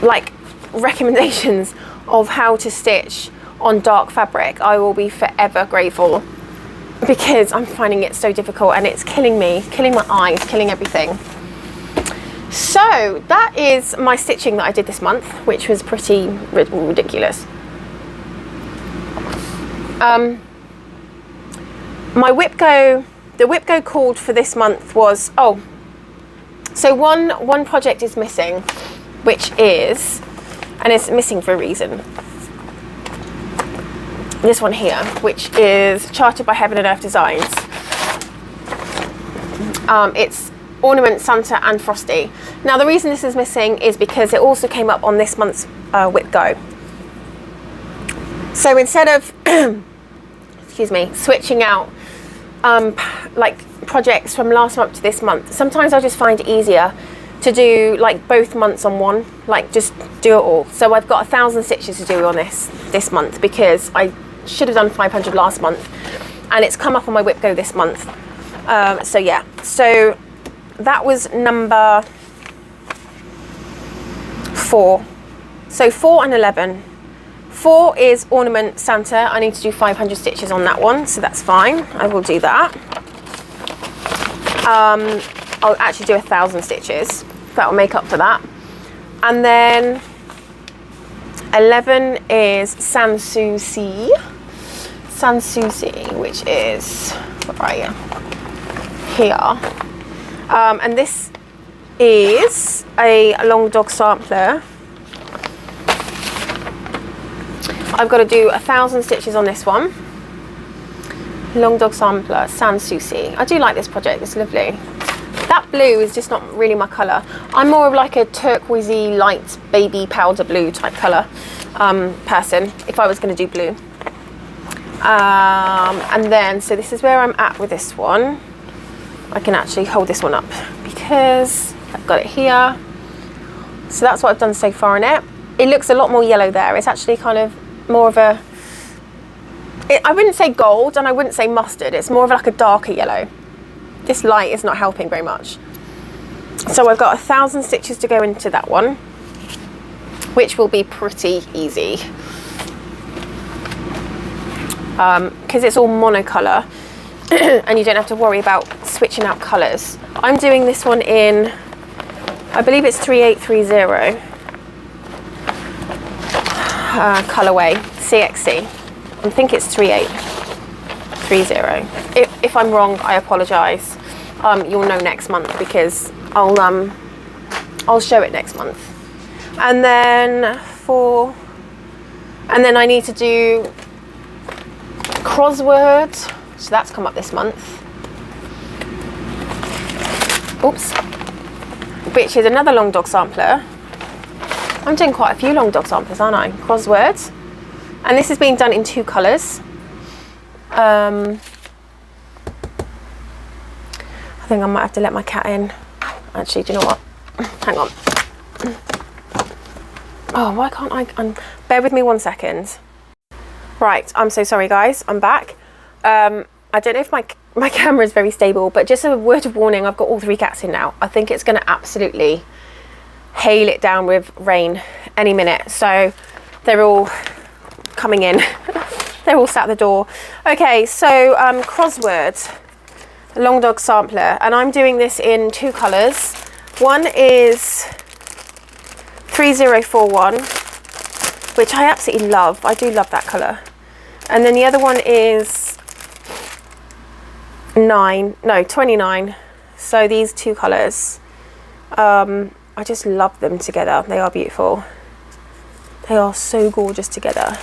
A: like recommendations of how to stitch on dark fabric, I will be forever grateful, because I'm finding it so difficult and it's killing me, killing my eyes, killing everything. So that is my stitching that I did this month, which was pretty ridiculous. My the Whipco called for this month was, so one project is missing, which is, and it's missing for a reason. This one here, which is charted by Heaven and Earth Designs. It's Ornament, Santa and Frosty. Now the reason this is missing is because it also came up on this month's Whipco. So instead of excuse me, switching out like projects from last month to this month, sometimes I just find it easier to do like both months on one, like just do it all. So I've got 1,000 stitches to do on this month, because I should have done 500 last month and it's come up on my Whipco this month. So yeah, so that was number 4. So 4 and 11. 4 is Ornament Santa. I need to do 500 stitches on that one, so that's fine. I will do that. I'll actually do 1,000 stitches. That will make up for that. And then 11 is Sanssouci, which is, where are you? Here. And this is a long dog sampler. I've got to do 1,000 stitches on this one. Long dog sampler, Sanssouci. I do like this project, it's lovely. That blue is just not really my colour. I'm more of like a turquoisey, light baby powder blue type colour person, if I was going to do blue. And then, so this is where I'm at with this one. I can actually hold this one up because I've got it here. So that's what I've done so far in it. It looks a lot more yellow there. It's actually kind of more of a, I wouldn't say gold and I wouldn't say mustard. It's more of like a darker yellow. This light is not helping very much. So I've got 1,000 stitches to go into that one, which will be pretty easy. Because it's all monocolour and you don't have to worry about switching out colours. I'm doing this one in, I believe it's 3830 colourway, CXC. I think it's 3830. If I'm wrong, I apologise. You'll know next month because I'll show it next month. And then and then I need to do crossword, so that's come up this month. Oops. Which is another long dog sampler. I'm doing quite a few long dog samplers, aren't I? Crosswords. And this is being done in 2 colours. I think I might have to let my cat in. Actually, do you know what? Hang on. Oh, why can't I? Bear with me 1 second. Right, I'm so sorry, guys. I'm back. I don't know if my camera is very stable, but just a word of warning, I've got all 3 cats in now. I think it's going to absolutely hail it down with rain any minute. So they're all coming in. They're all sat at the door. Okay, so crosswords, long dog sampler, and I'm doing this in 2 colours. One is 3041, which I absolutely love. I do love that colour. And then the other one is 29. So these 2 colours, I just love them together. They are beautiful. They are so gorgeous together.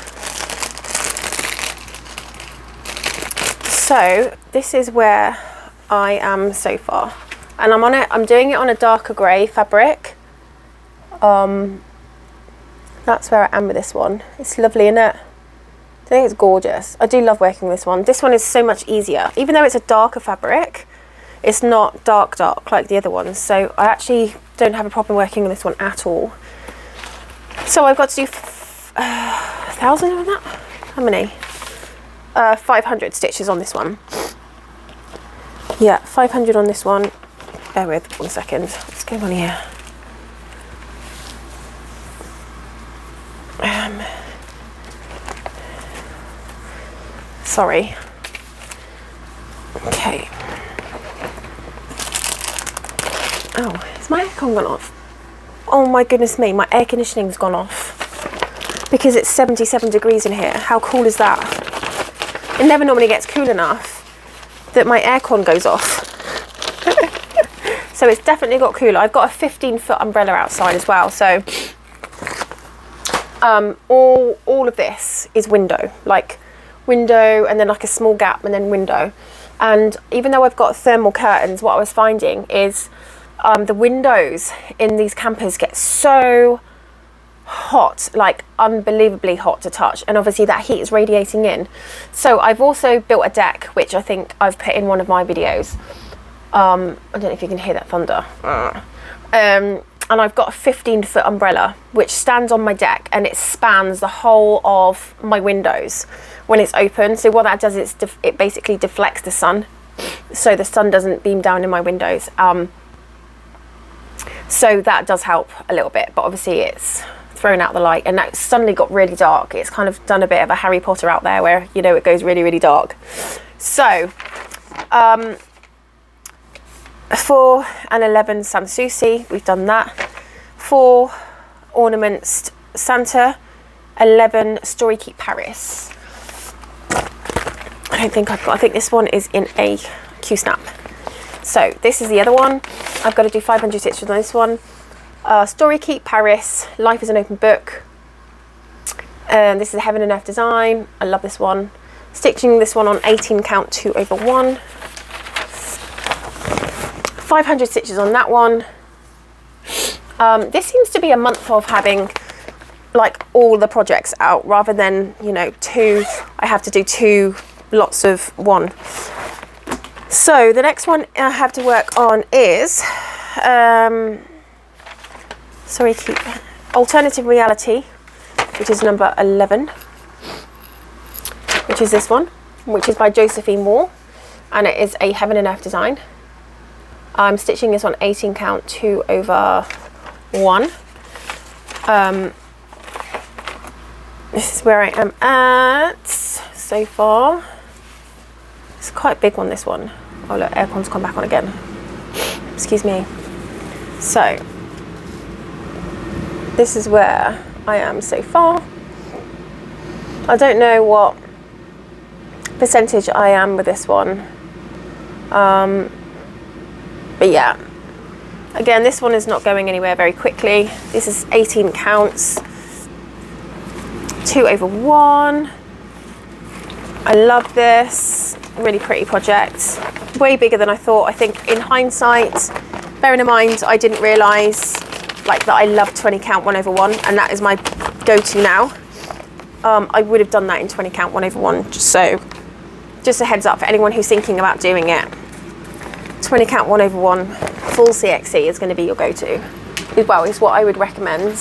A: So this is where I am so far, and I'm doing it on a darker grey fabric. That's where I am with this one. It's lovely, isn't it? I think it's gorgeous. I do love working with this one. This one is so much easier, even though it's a darker fabric. It's not dark like the other ones, so I actually don't have a problem working with this one at all. So I've got to do 1,000 on that. How many? 500 stitches on this one. Yeah, 500 on this one. Bear with 1 second. What's going on here? Sorry. Okay. Oh, has my aircon gone off? Oh my goodness me, my air conditioning's gone off because it's 77 degrees in here. How cool is that? It never normally gets cool enough that my aircon goes off. So it's definitely got cooler. I've got a 15-foot umbrella outside as well. So all of this is window, like window and then like a small gap and then window. And even though I've got thermal curtains, what I was finding is the windows in these campers get so hot, like unbelievably hot to touch, and obviously that heat is radiating in. So I've also built a deck, which I think I've put in one of my videos. I don't know if you can hear that thunder. And I've got a 15-foot umbrella which stands on my deck, and it spans the whole of my windows when it's open. So what that does is it basically deflects the sun, so the sun doesn't beam down in my windows. So that does help a little bit, but obviously it's thrown out the light, and now it's suddenly got really dark. It's kind of done a bit of a Harry Potter out there where, you know, it goes really, really dark. So 4 and 11 Sanssouci, we've done that. 4 ornaments Santa, 11 Story Keep Paris. I think this one is in a Q-snap. So this is the other one. I've got to do 500 stitches on this one. Story Keep Paris, Life is an Open Book. This is a Heaven and Earth design. I love this one. Stitching this one on 18 count 2/1. 500 stitches on that one. This seems to be a month of having like all the projects out, rather than, you know, I have to do 2 lots of one. So the next one I have to work on is Alternative Reality, which is number 11, which is this one, which is by Josephine Moore, and it is a Heaven and Earth design. I'm stitching this on 18 count 2/1. This is where I am at so far. It's quite a big one, this one. Oh look, aircon's come back on again. Excuse me. So this is where I am so far. I don't know what percentage I am with this one. But yeah, again, this one is not going anywhere very quickly. This is 18 counts, 2/1. I love this, really pretty project. Way bigger than I thought. I think in hindsight, bearing in mind I didn't realise like that I love 20 count 1/1, and that is my go-to now. I would have done that in 20 count 1/1, just a heads up for anyone who's thinking about doing it. 20 count 1/1 full CXC is going to be your go-to. Well, is what I would recommend.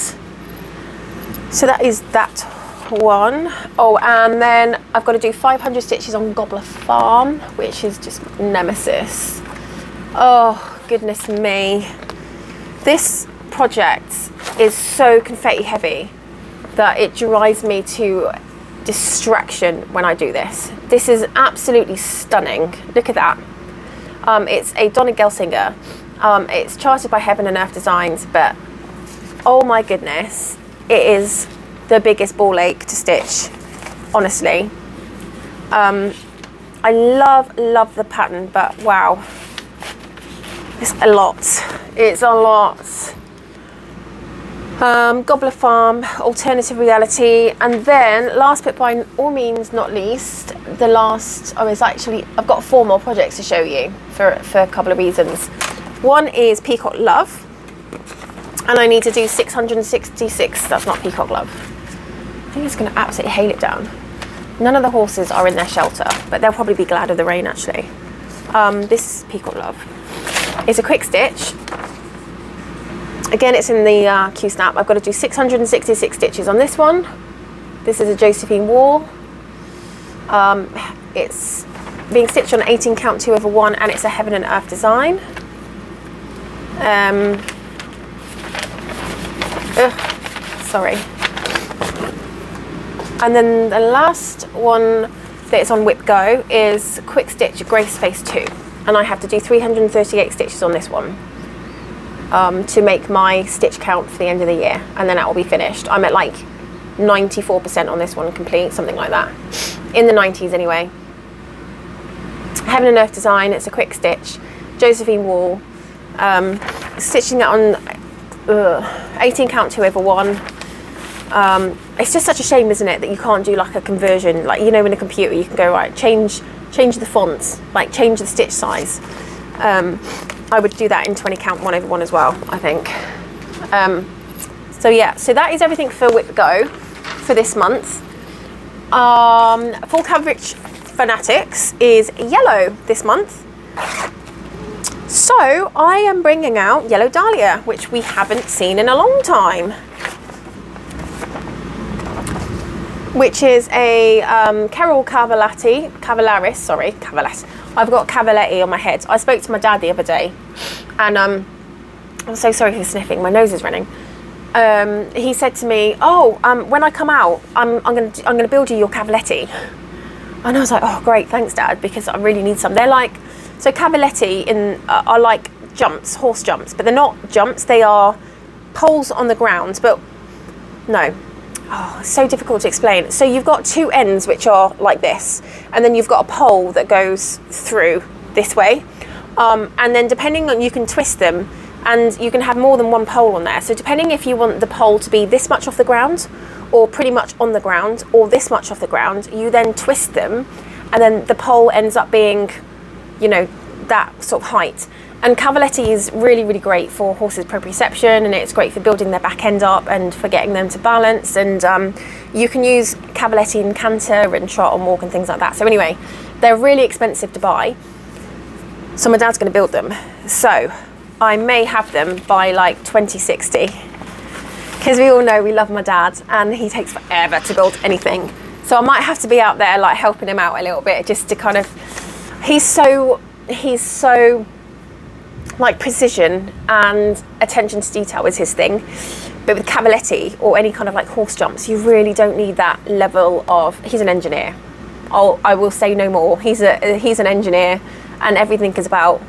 A: So that is that one. Oh, and then I've got to do 500 stitches on Gobbler Farm, which is just nemesis. Oh, goodness me. This project is so confetti heavy that it drives me to distraction when I do this. This is absolutely stunning. Look at that. It's a Donna Gelsinger. It's charted by Heaven and Earth Designs, but oh my goodness, it is the biggest ball ache to stitch, honestly. I love the pattern, but wow, it's a lot. It's a lot. Gobbler Farm, Alternative Reality, and then last but by all means not least, I've got 4 more projects to show you for a couple of reasons. One is Peacock Love, and I need to do 666. That's not Peacock Love. I think it's going to absolutely hail it down. None of the horses are in their shelter, but they'll probably be glad of the rain actually. This is Peacock Love. It's a quick stitch. Again, it's in the Q-snap. I've got to do 666 stitches on this one. This is a Josephine Wall. It's being stitched on 18 count 2/1, and it's a Heaven and Earth design. Sorry. And then the last one that is on Whip Go is Quick Stitch Grace Face 2, and I have to do 338 stitches on this one to make my stitch count for the end of the year, and then that will be finished. I'm at like 94% on this one complete, something like that, in the 90s anyway. Heaven and Earth design. It's a quick stitch, Josephine Wall, stitching that on 18 count 2/1. It's just such a shame, isn't it, that you can't do like a conversion, like, you know, in a computer you can go, right, change the fonts, like change the stitch size. I would do that in 20 count 1/1 as well, I think. So yeah, so that is everything for Whip Go for this month. Full Coverage Fanatics is yellow this month. So I am bringing out Yellow Dahlia, which we haven't seen in a long time. Which is a Carol Cavallaris, sorry, Cavallaris. I've got Cavalletti on my head. I spoke to my dad the other day, and I'm so sorry for sniffing, my nose is running. He said to me, when I come out, I'm gonna build you your Cavalletti. And I was like, oh great, thanks Dad, because I really need some. They're like, so Cavalletti are like jumps, horse jumps, but they're not jumps, they are poles on the ground, but no. Oh, it's so difficult to explain. So you've got 2 ends which are like this, and then you've got a pole that goes through this way, and then depending on, you can twist them, and you can have more than one pole on there. So depending if you want the pole to be this much off the ground, or pretty much on the ground, or this much off the ground, you then twist them, and then the pole ends up being, you know, that sort of height. And Cavalletti is really, really great for horses' proprioception, and it's great for building their back end up and for getting them to balance. And you can use Cavalletti in canter and trot and walk and things like that. So anyway, they're really expensive to buy. So my dad's going to build them. So I may have them by like 2060. Because we all know we love my dad, and he takes forever to build anything. So I might have to be out there like helping him out a little bit, just to kind of, he's so like precision and attention to detail is his thing. But with Cavalletti or any kind of like horse jumps, you really don't need that level of, he's an engineer. I will say no more. He's an engineer, and everything is about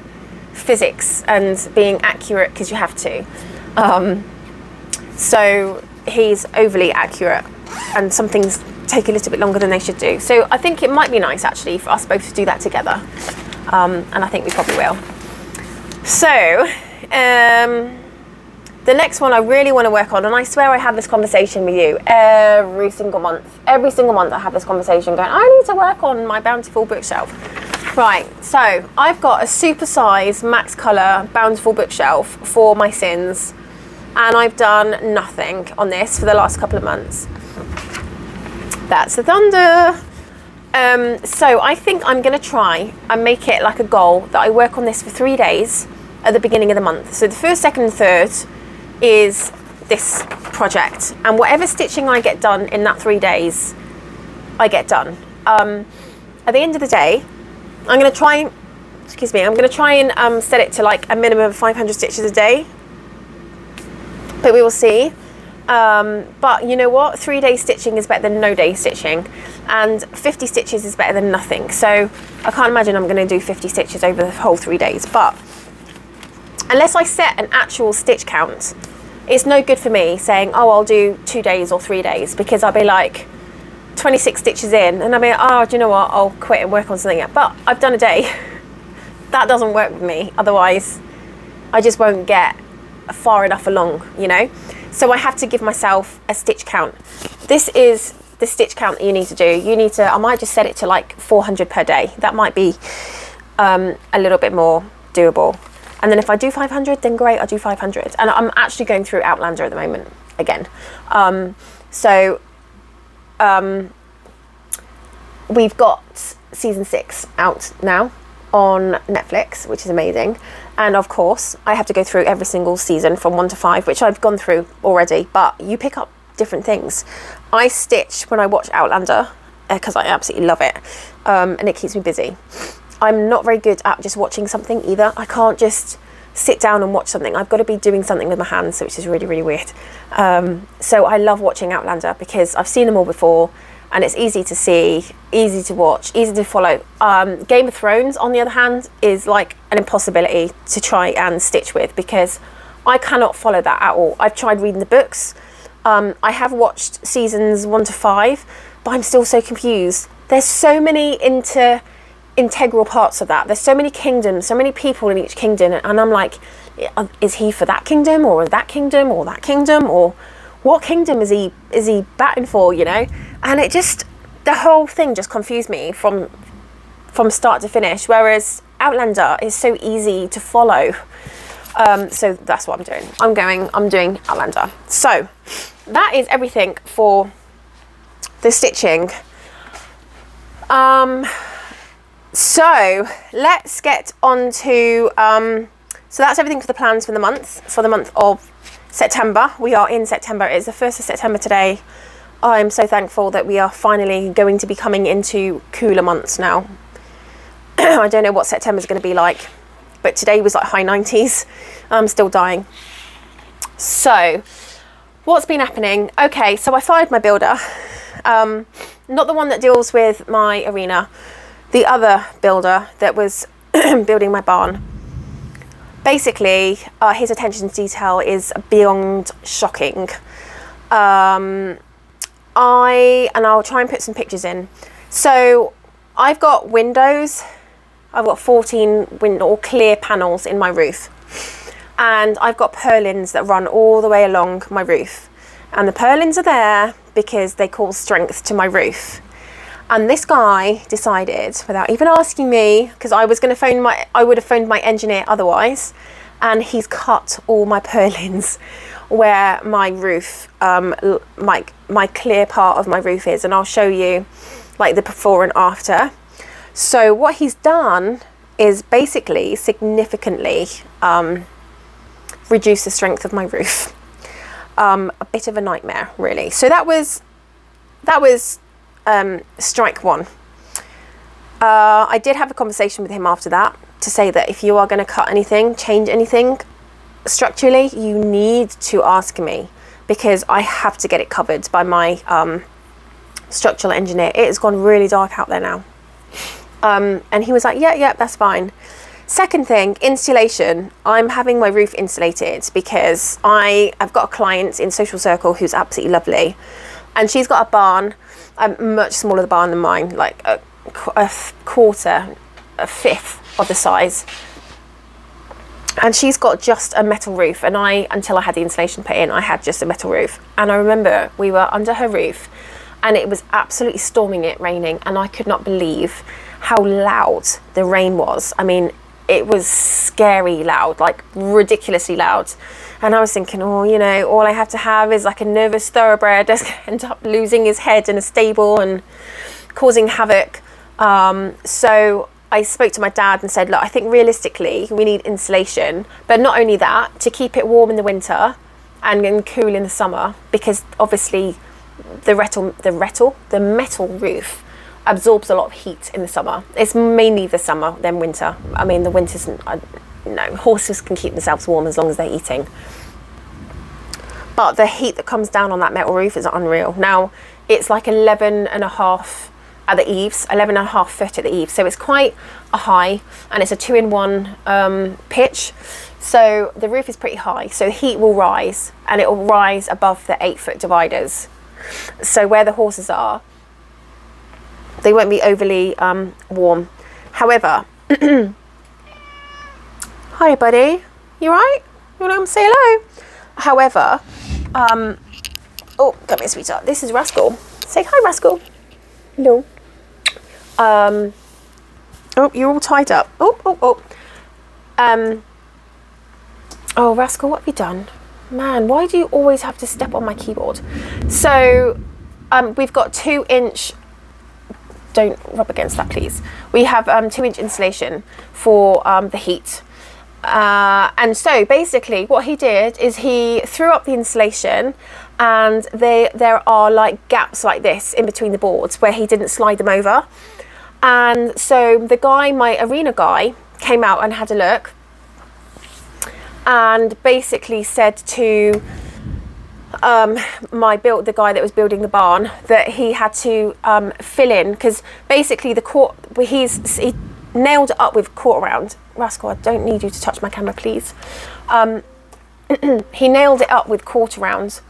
A: physics and being accurate because you have to. So he's overly accurate, and some things take a little bit longer than they should do. So I think it might be nice actually for us both to do that together, and I think we probably will. So the next one I really want to work on, and I swear I have this conversation with you every single month. Every single month I have this conversation going, I need to work on my Bountiful bookshelf. Right, so I've got a super size max colour Bountiful bookshelf for my Sins. and I've done nothing on this for the last couple of months. That's the thunder. So I think I'm going to try and make it like a goal that I work on this for 3 days at the beginning of the month. So the 1st, 2nd and 3rd is this project, and whatever stitching I get done in that 3 days, I get done. At the end of the day, I'm going to try and set it to like a minimum of 500 stitches a day, but we will see. But you know what, 3 day stitching is better than no day stitching, and 50 stitches is better than nothing. So I can't imagine I'm going to do 50 stitches over the whole 3 days, but unless I set an actual stitch count, it's no good for me saying, oh, I'll do 2 days or 3 days, because I'll be like 26 stitches in and I'll be like, oh, do you know what, I'll quit and work on something else. But I've done a day. That doesn't work with me. Otherwise, I just won't get far enough along, you know? So I have to give myself a stitch count. This is the stitch count that you need to do. I might just set it to like 400 per day. That might be a little bit more doable. And then if I do 500, then great, I'll do 500. And I'm actually going through Outlander at the moment again. We've got season 6 out now on Netflix, which is amazing. And of course, I have to go through every single season from 1 to 5, which I've gone through already, but you pick up different things. I stitch when I watch Outlander because I absolutely love it, and it keeps me busy. I'm not very good at just watching something either. I can't just sit down and watch something. I've got to be doing something with my hands, which is really, really weird. So I love watching Outlander because I've seen them all before, and it's easy to see, easy to watch, easy to follow. Game of Thrones, on the other hand, is like an impossibility to try and stitch with because I cannot follow that at all. I've tried reading the books. I have watched seasons 1 to 5, but I'm still so confused. There's so many integral parts of that. There's so many kingdoms, so many people in each kingdom, and I'm like, is he for that kingdom or that kingdom or that kingdom, or what kingdom is he batting for, you know? And it just, the whole thing just confused me from start to finish, whereas Outlander is so easy to follow. So that's what I'm doing. I'm doing Outlander. So that is everything for the stitching. So let's get on to, so that's everything for the plans for the month of September. We are in September. It's the 1st of September today. I'm so thankful that we are finally going to be coming into cooler months now. I don't know what September's going to be like, but today was like high 90s. I'm still dying. So what's been happening? Okay, so I fired my builder. Not the one that deals with my arena, the other builder that was building my barn. Basically, his attention to detail is beyond shocking. I'll try and put some pictures in. So I've got windows. I've got 14 window or clear panels in my roof, and I've got purlins that run all the way along my roof. And the purlins are there because they cause strength to my roof. And this guy decided, without even asking me, because I would have phoned my engineer otherwise, and he's cut all my purlins where my roof, my clear part of my roof is, and I'll show you like the before and after. So what he's done is basically significantly reduce the strength of my roof. A bit of a nightmare, really. So that was strike one. I did have a conversation with him after that to say that if you are going to cut anything, change anything structurally, you need to ask me, because I have to get it covered by my structural engineer. It has gone really dark out there now. And he was like, yeah, that's fine. Second thing, insulation. I'm having my roof insulated because I have got a client in Social Circle who's absolutely lovely, and she's got a barn, a much smaller barn than mine, like a fifth of the size. And she's got just a metal roof, and until I had the insulation put in, I had just a metal roof. And I remember we were under her roof and it was absolutely storming it, raining, and I could not believe how loud the rain was. I mean, it was scary loud, like ridiculously loud. And I was thinking, oh, you know, all I have to have is like a nervous thoroughbred that's going to end up losing his head in a stable and causing havoc. So I spoke to my dad and said, look, I think realistically we need insulation, but not only that, to keep it warm in the winter and cool in the summer, because obviously the metal roof absorbs a lot of heat in the summer. It's mainly the summer than winter. I mean, the winters, no, horses can keep themselves warm as long as they're eating. But the heat that comes down on that metal roof is unreal. Now, it's like 11.5 at the eaves, 11.5 foot at the eaves. So it's quite a high, and it's a 2-in-1 pitch. So the roof is pretty high. So heat will rise, and it will rise above the 8-foot dividers. So where the horses are, they won't be overly warm. However, hi buddy, you right? You want to come say hello? However, oh, come here, sweetheart. This is Rascal. Say hi, Rascal. Hello. Oh, you're all tied up. Oh. Oh, Rascal, what have you done? Man, why do you always have to step on my keyboard? So, we've got 2-inch. Don't rub against that, please. We have 2-inch insulation for the heat. And so basically what he did is he threw up the insulation, and there are like gaps like this in between the boards where he didn't slide them over. And so the guy, my arena guy, came out and had a look and basically said to the guy that was building the barn that he had to fill in, because basically he nailed it up with quarter round. Rascal, I don't need you to touch my camera, please. He nailed it up with quarter rounds,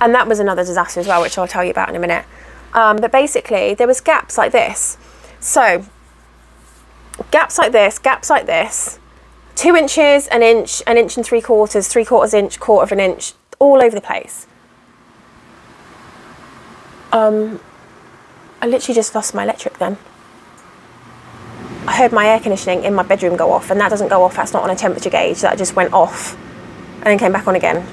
A: and that was another disaster as well, which I'll tell you about in a minute. But basically there was gaps like this. So gaps like this, 2 inches, an inch and 3/4 inch, quarter of an inch, all over the place. I literally just lost my electric then. I heard my air conditioning in my bedroom go off, and that doesn't go off, that's not on a temperature gauge, that just went off and then came back on again.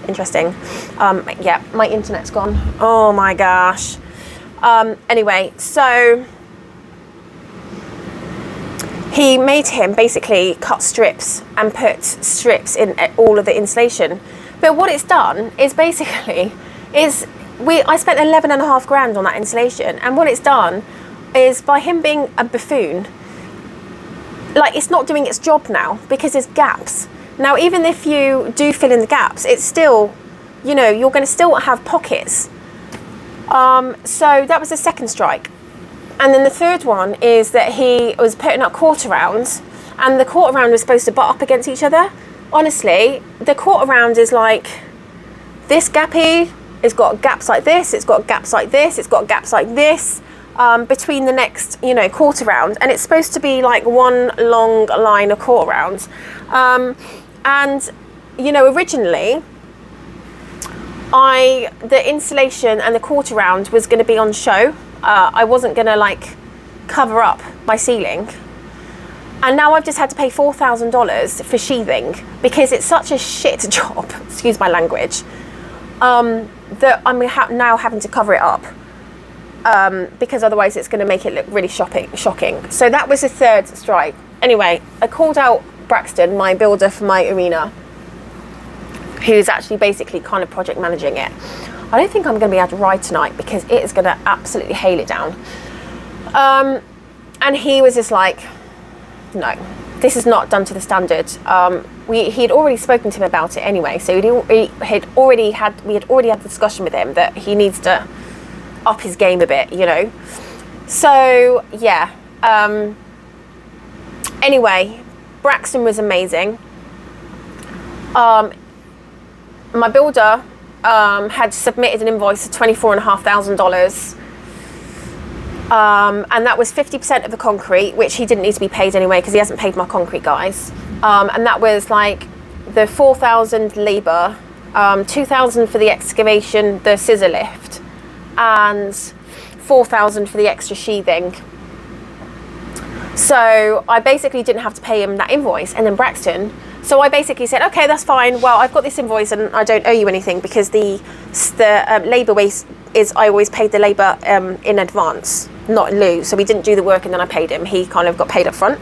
A: Interesting. Yeah, my internet's gone. Oh my gosh. Anyway, so he made him basically cut strips and put strips in all of the insulation. But what it's done is basically I spent 11.5 grand on that insulation, and what it's done is, by him being a buffoon, like, it's not doing its job now because there's gaps. Now, even if you do fill in the gaps, it's still, you know, you're going to still have pockets. So that was the second strike. And then the third one is that he was putting up quarter rounds, and the quarter round was supposed to butt up against each other. Honestly, the quarter round is like this gappy. It's got gaps like this. It's got gaps like this. It's got gaps like this. Between the next, you know, quarter round, and it's supposed to be like one long line of quarter rounds. And you know, originally the insulation and the quarter round was going to be on show. I wasn't going to like cover up my ceiling, and now I've just had to pay $4,000 for sheathing because it's such a shit job, excuse my language, that I'm now having to cover it up. Because otherwise it's going to make it look really shocking. So that was the third strike. Anyway, I called out Braxton, my builder for my arena, who's actually basically kind of project managing it. I don't think I'm going to be able to ride tonight because it is going to absolutely hail it down. And he was just like, no, this is not done to the standard. He'd already spoken to him about it anyway, so we had already had the discussion with him that he needs to up his game a bit, you know. So yeah, anyway, Braxton was amazing. My builder had submitted an invoice of $24,500, and that was 50% of the concrete, which he didn't need to be paid anyway because he hasn't paid my concrete guys. And that was like the 4,000 labour, 2,000 for the excavation, the scissor lift, and 4,000 for the extra sheathing. So I basically didn't have to pay him that invoice. And then Braxton, so I basically said, okay, that's fine. Well, I've got this invoice and I don't owe you anything because the labour waste is, I always paid the labour in advance, not in lieu. So we didn't do the work and then I paid him. He kind of got paid up front.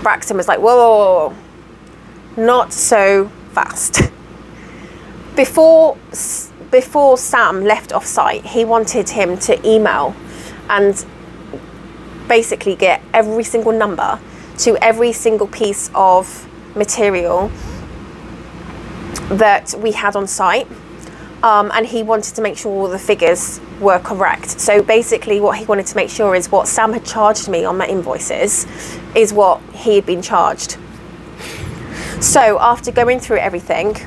A: Braxton was like, whoa, whoa, whoa, not so fast. Before Sam left off site, he wanted him to email and basically get every single number to every single piece of material that we had on site. And he wanted to make sure all the figures were correct. So basically what he wanted to make sure is what Sam had charged me on my invoices is what he had been charged. So after going through everything,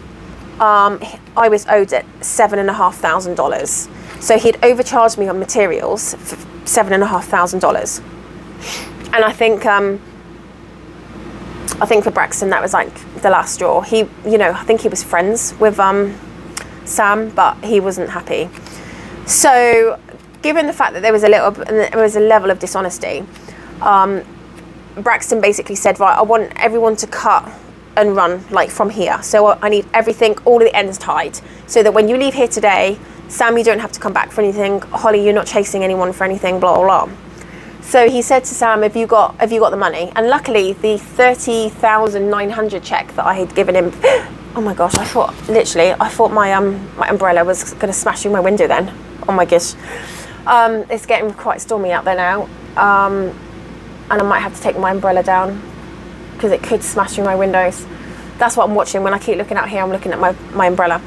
A: I was owed at $7,500. So he'd overcharged me on materials for $7,500. And I think for Braxton that was like the last straw. He, you know, I think he was friends with Sam, but he wasn't happy. So given the fact that there was a level of dishonesty, Braxton basically said, right, I want everyone to cut and run like from here. So I need everything, all of the ends tied, so that when you leave here today, Sam, you don't have to come back for anything. Holly, you're not chasing anyone for anything, blah, blah, blah. So he said to Sam, have you got the money? And luckily the 30,900 check that I had given him, oh my gosh, I thought my umbrella was going to smash through my window then. Oh my gosh. It's getting quite stormy out there now. And I might have to take my umbrella down because it could smash through my windows. That's what I'm watching. When I keep looking out here, I'm looking at my umbrella.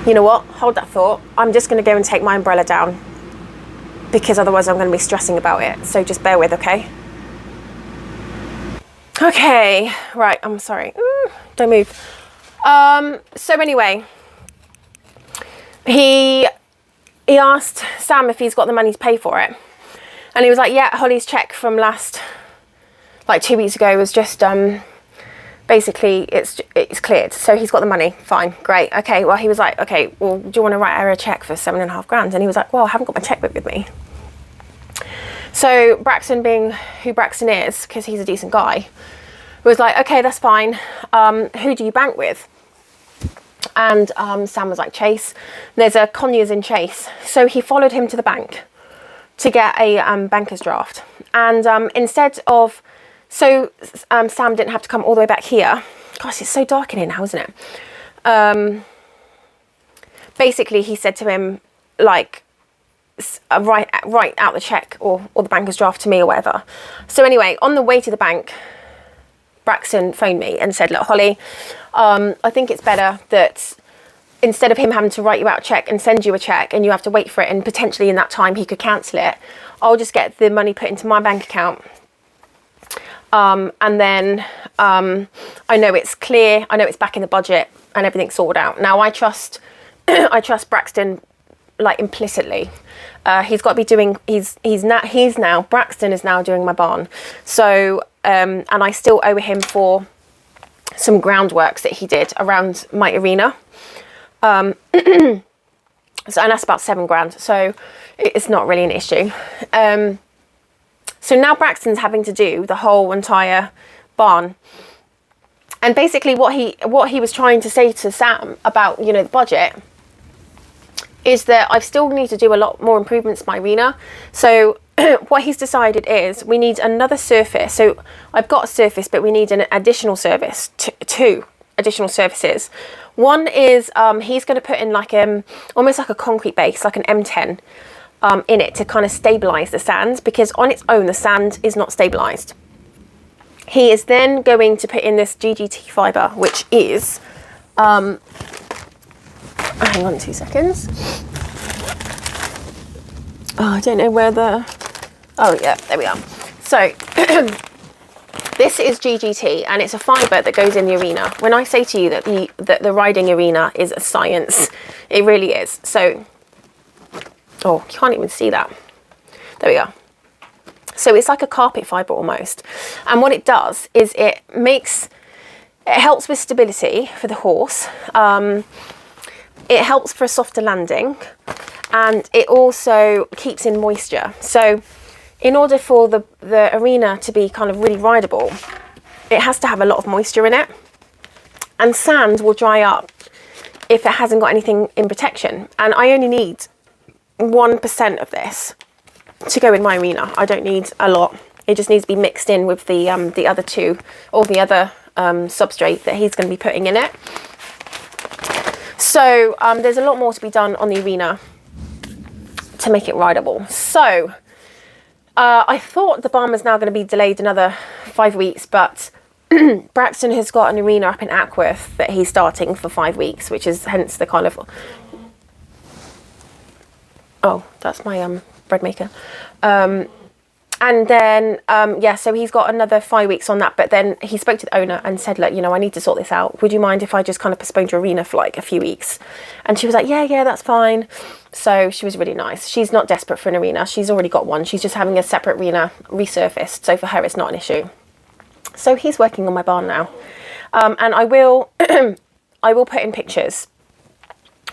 A: You know what? Hold that thought. I'm just going to go and take my umbrella down because otherwise I'm going to be stressing about it. So just bear with, okay? Okay, right, I'm sorry. Don't move. So anyway, he asked Sam if he's got the money to pay for it. And he was like, yeah, Holly's check from last, like 2 weeks ago was just, basically it's cleared. So he's got the money, fine, great. Okay, well, he was like, okay, well, do you want to write her a check for $7,500? And he was like, well, I haven't got my checkbook with me. So Braxton, being who Braxton is, because he's a decent guy, was like, okay, that's fine. Who do you bank with? And Sam was like, Chase. There's a Conyers in Chase. So he followed him to the bank to get a banker's draft. And instead of, so Sam didn't have to come all the way back here. Gosh, it's so dark in here now, isn't it? Basically, he said to him, like, write out the check or the banker's draft to me or whatever. So anyway, on the way to the bank, Braxton phoned me and said, look, Holly, I think it's better that instead of him having to write you out a check and send you a check and you have to wait for it and potentially in that time he could cancel it, I'll just get the money put into my bank account. And then I know it's clear, I know it's back in the budget and everything's sorted out. Now I trust Braxton like implicitly. He's got to be doing, Braxton is now doing my barn. So, and I still owe him for some groundworks that he did around my arena. So, and that's about $7,000. So it's not really an issue. So now Braxton's having to do the whole entire barn. And basically what he was trying to say to Sam about, you know, the budget is that I still need to do a lot more improvements to my arena. So what he's decided is we need another surface. So I've got a surface, but we need an additional service, two additional surfaces. One is he's going to put in like almost like a concrete base, like an M10 in it to kind of stabilize the sand, because on its own the sand is not stabilized. He is then going to put in this GGT fiber, which is hang on 2 seconds. Oh, I don't know where oh yeah, there we are. So this is GGT and it's a fiber that goes in the arena. When I say to you that the riding arena is a science, it really is. So, oh, you can't even see that. There we are. So it's like a carpet fiber almost. And what it does is it helps with stability for the horse. It helps for a softer landing. and it also keeps in moisture. So in order for the arena to be kind of really rideable, it has to have a lot of moisture in it, and sand will dry up if it hasn't got anything in protection. And I only need 1% of this to go in my arena. I don't need a lot. It just needs to be mixed in with the other two, or the other substrate that he's going to be putting in it. So there's a lot more to be done on the arena to make it rideable. So I thought the barn was now going to be delayed another 5 weeks, but Braxton has got an arena up in Ackworth that he's starting for 5 weeks, which is hence the kind of... Oh, that's my bread maker. And then, yeah, so he's got another 5 weeks on that. But then he spoke to the owner and said, look, you know, I need to sort this out. Would you mind if I just kind of postponed your arena for like a few weeks? And she was like, yeah, that's fine. So she was really nice. She's not desperate for an arena. She's already got one. She's just having a separate arena resurfaced. So for her, it's not an issue. So he's working on my barn now. And I will, I will put in pictures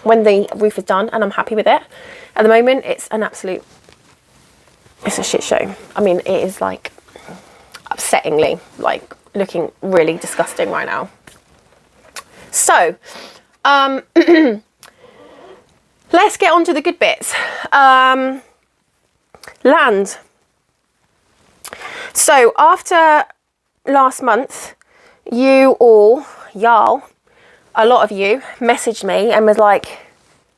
A: when the roof is done and I'm happy with it. At the moment, it's an absolute... It's a shit show. I mean, it is like upsettingly, like looking really disgusting right now. So, let's get on to the good bits. Land. So after last month, y'all, a lot of you messaged me and was like,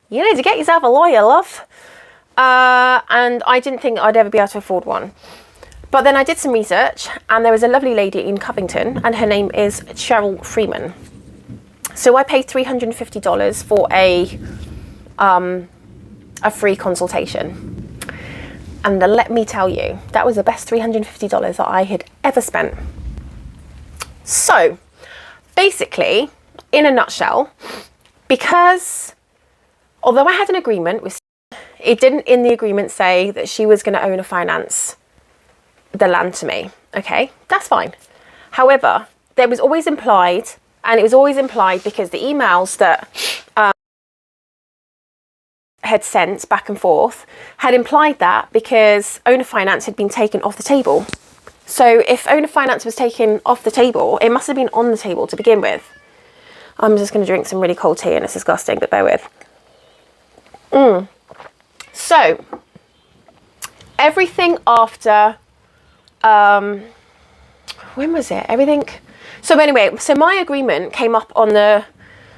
A: you need to get yourself a lawyer, love. And I didn't think I'd ever be able to afford one. But then I did some research, and there was a lovely lady in Covington, and her name is Cheryl Freeman. So I paid $350 for a free consultation. And let me tell you, that was the best $350 that I had ever spent. So basically, in a nutshell, because although I had an agreement with... It didn't in the agreement say that she was going to own or finance the land to me. Okay, that's fine. However, there was always implied, and it was always implied because the emails that had sent back and forth had implied that because owner finance had been taken off the table. So if owner finance was taken off the table, it must have been on the table to begin with. I'm just going to drink some really cold tea and it's disgusting, but bear with. So, everything after, when was it? Everything. So anyway, so my agreement came up on the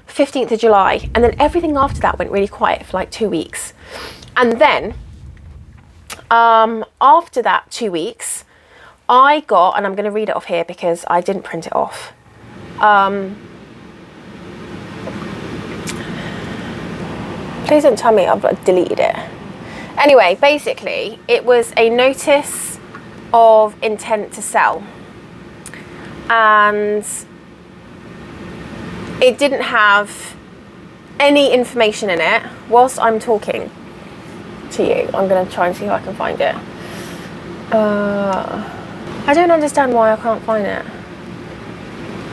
A: 15th of July, and then everything after that went really quiet for like 2 weeks. And then, after that 2 weeks, I got, and I'm going to read it off here because I didn't print it off. Please don't tell me I've deleted it. Anyway, basically, it was a notice of intent to sell. And it didn't have any information in it. Whilst I'm talking to you, I'm going to try and see if I can find it. I don't understand why I can't find it.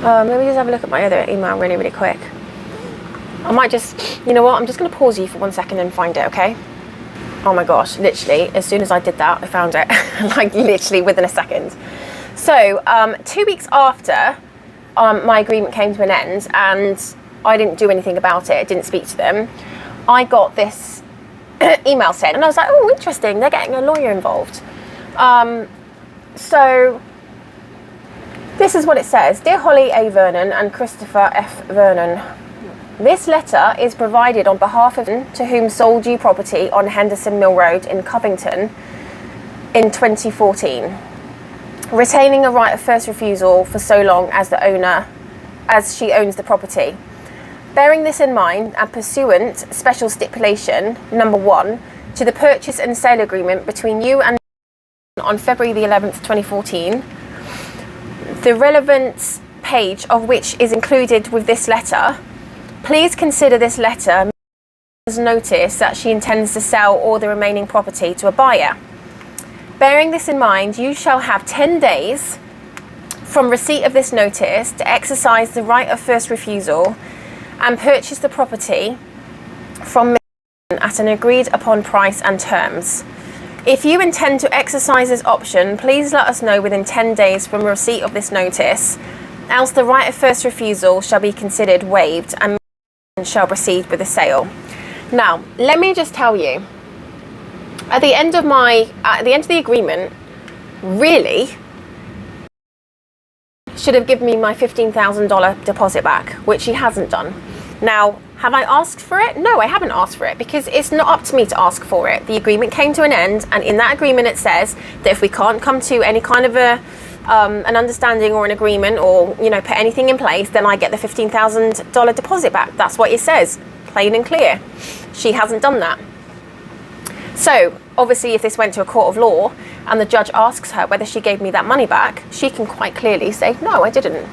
A: Let me just have a look at my other email really, really quick. I might just, you know what, I'm just going to pause you for 1 second and find it, okay? Oh my gosh, literally, as soon as I did that, I found it, like literally within a second. So 2 weeks after my agreement came to an end and I didn't do anything about it, didn't speak to them, I got this email sent and I was like, oh, interesting, they're getting a lawyer involved. So this is what it says. Dear Holly A. Vernon and Christopher F. Vernon, this letter is provided on behalf of to whom sold you property on Henderson Mill Road in Covington in 2014, retaining a right of first refusal for so long as the owner, as she owns the property. Bearing this in mind and pursuant special stipulation number 1 to the purchase and sale agreement between you and on February the 11th, 2014, the relevant page of which is included with this letter. Please consider this letter as notice that she intends to sell all the remaining property to a buyer. Bearing this in mind, you shall have 10 days from receipt of this notice to exercise the right of first refusal and purchase the property from at an agreed upon price and terms. If you intend to exercise this option, please let us know within 10 days from receipt of this notice, else the right of first refusal shall be considered waived and shall proceed with the sale. Now, let me just tell you, at the end of the agreement, really should have given me my $15,000 deposit back, which she hasn't done. Now, have I asked for it? No, I haven't asked for it because it's not up to me to ask for it. The agreement came to an end, and in that agreement it says that if we can't come to any kind of an understanding or an agreement, or put anything in place, then I get the $15,000 deposit back. That's what it says, plain and clear. She hasn't done that. So obviously, if this went to a court of law and the judge asks her whether she gave me that money back, she can quite clearly say, no, I didn't.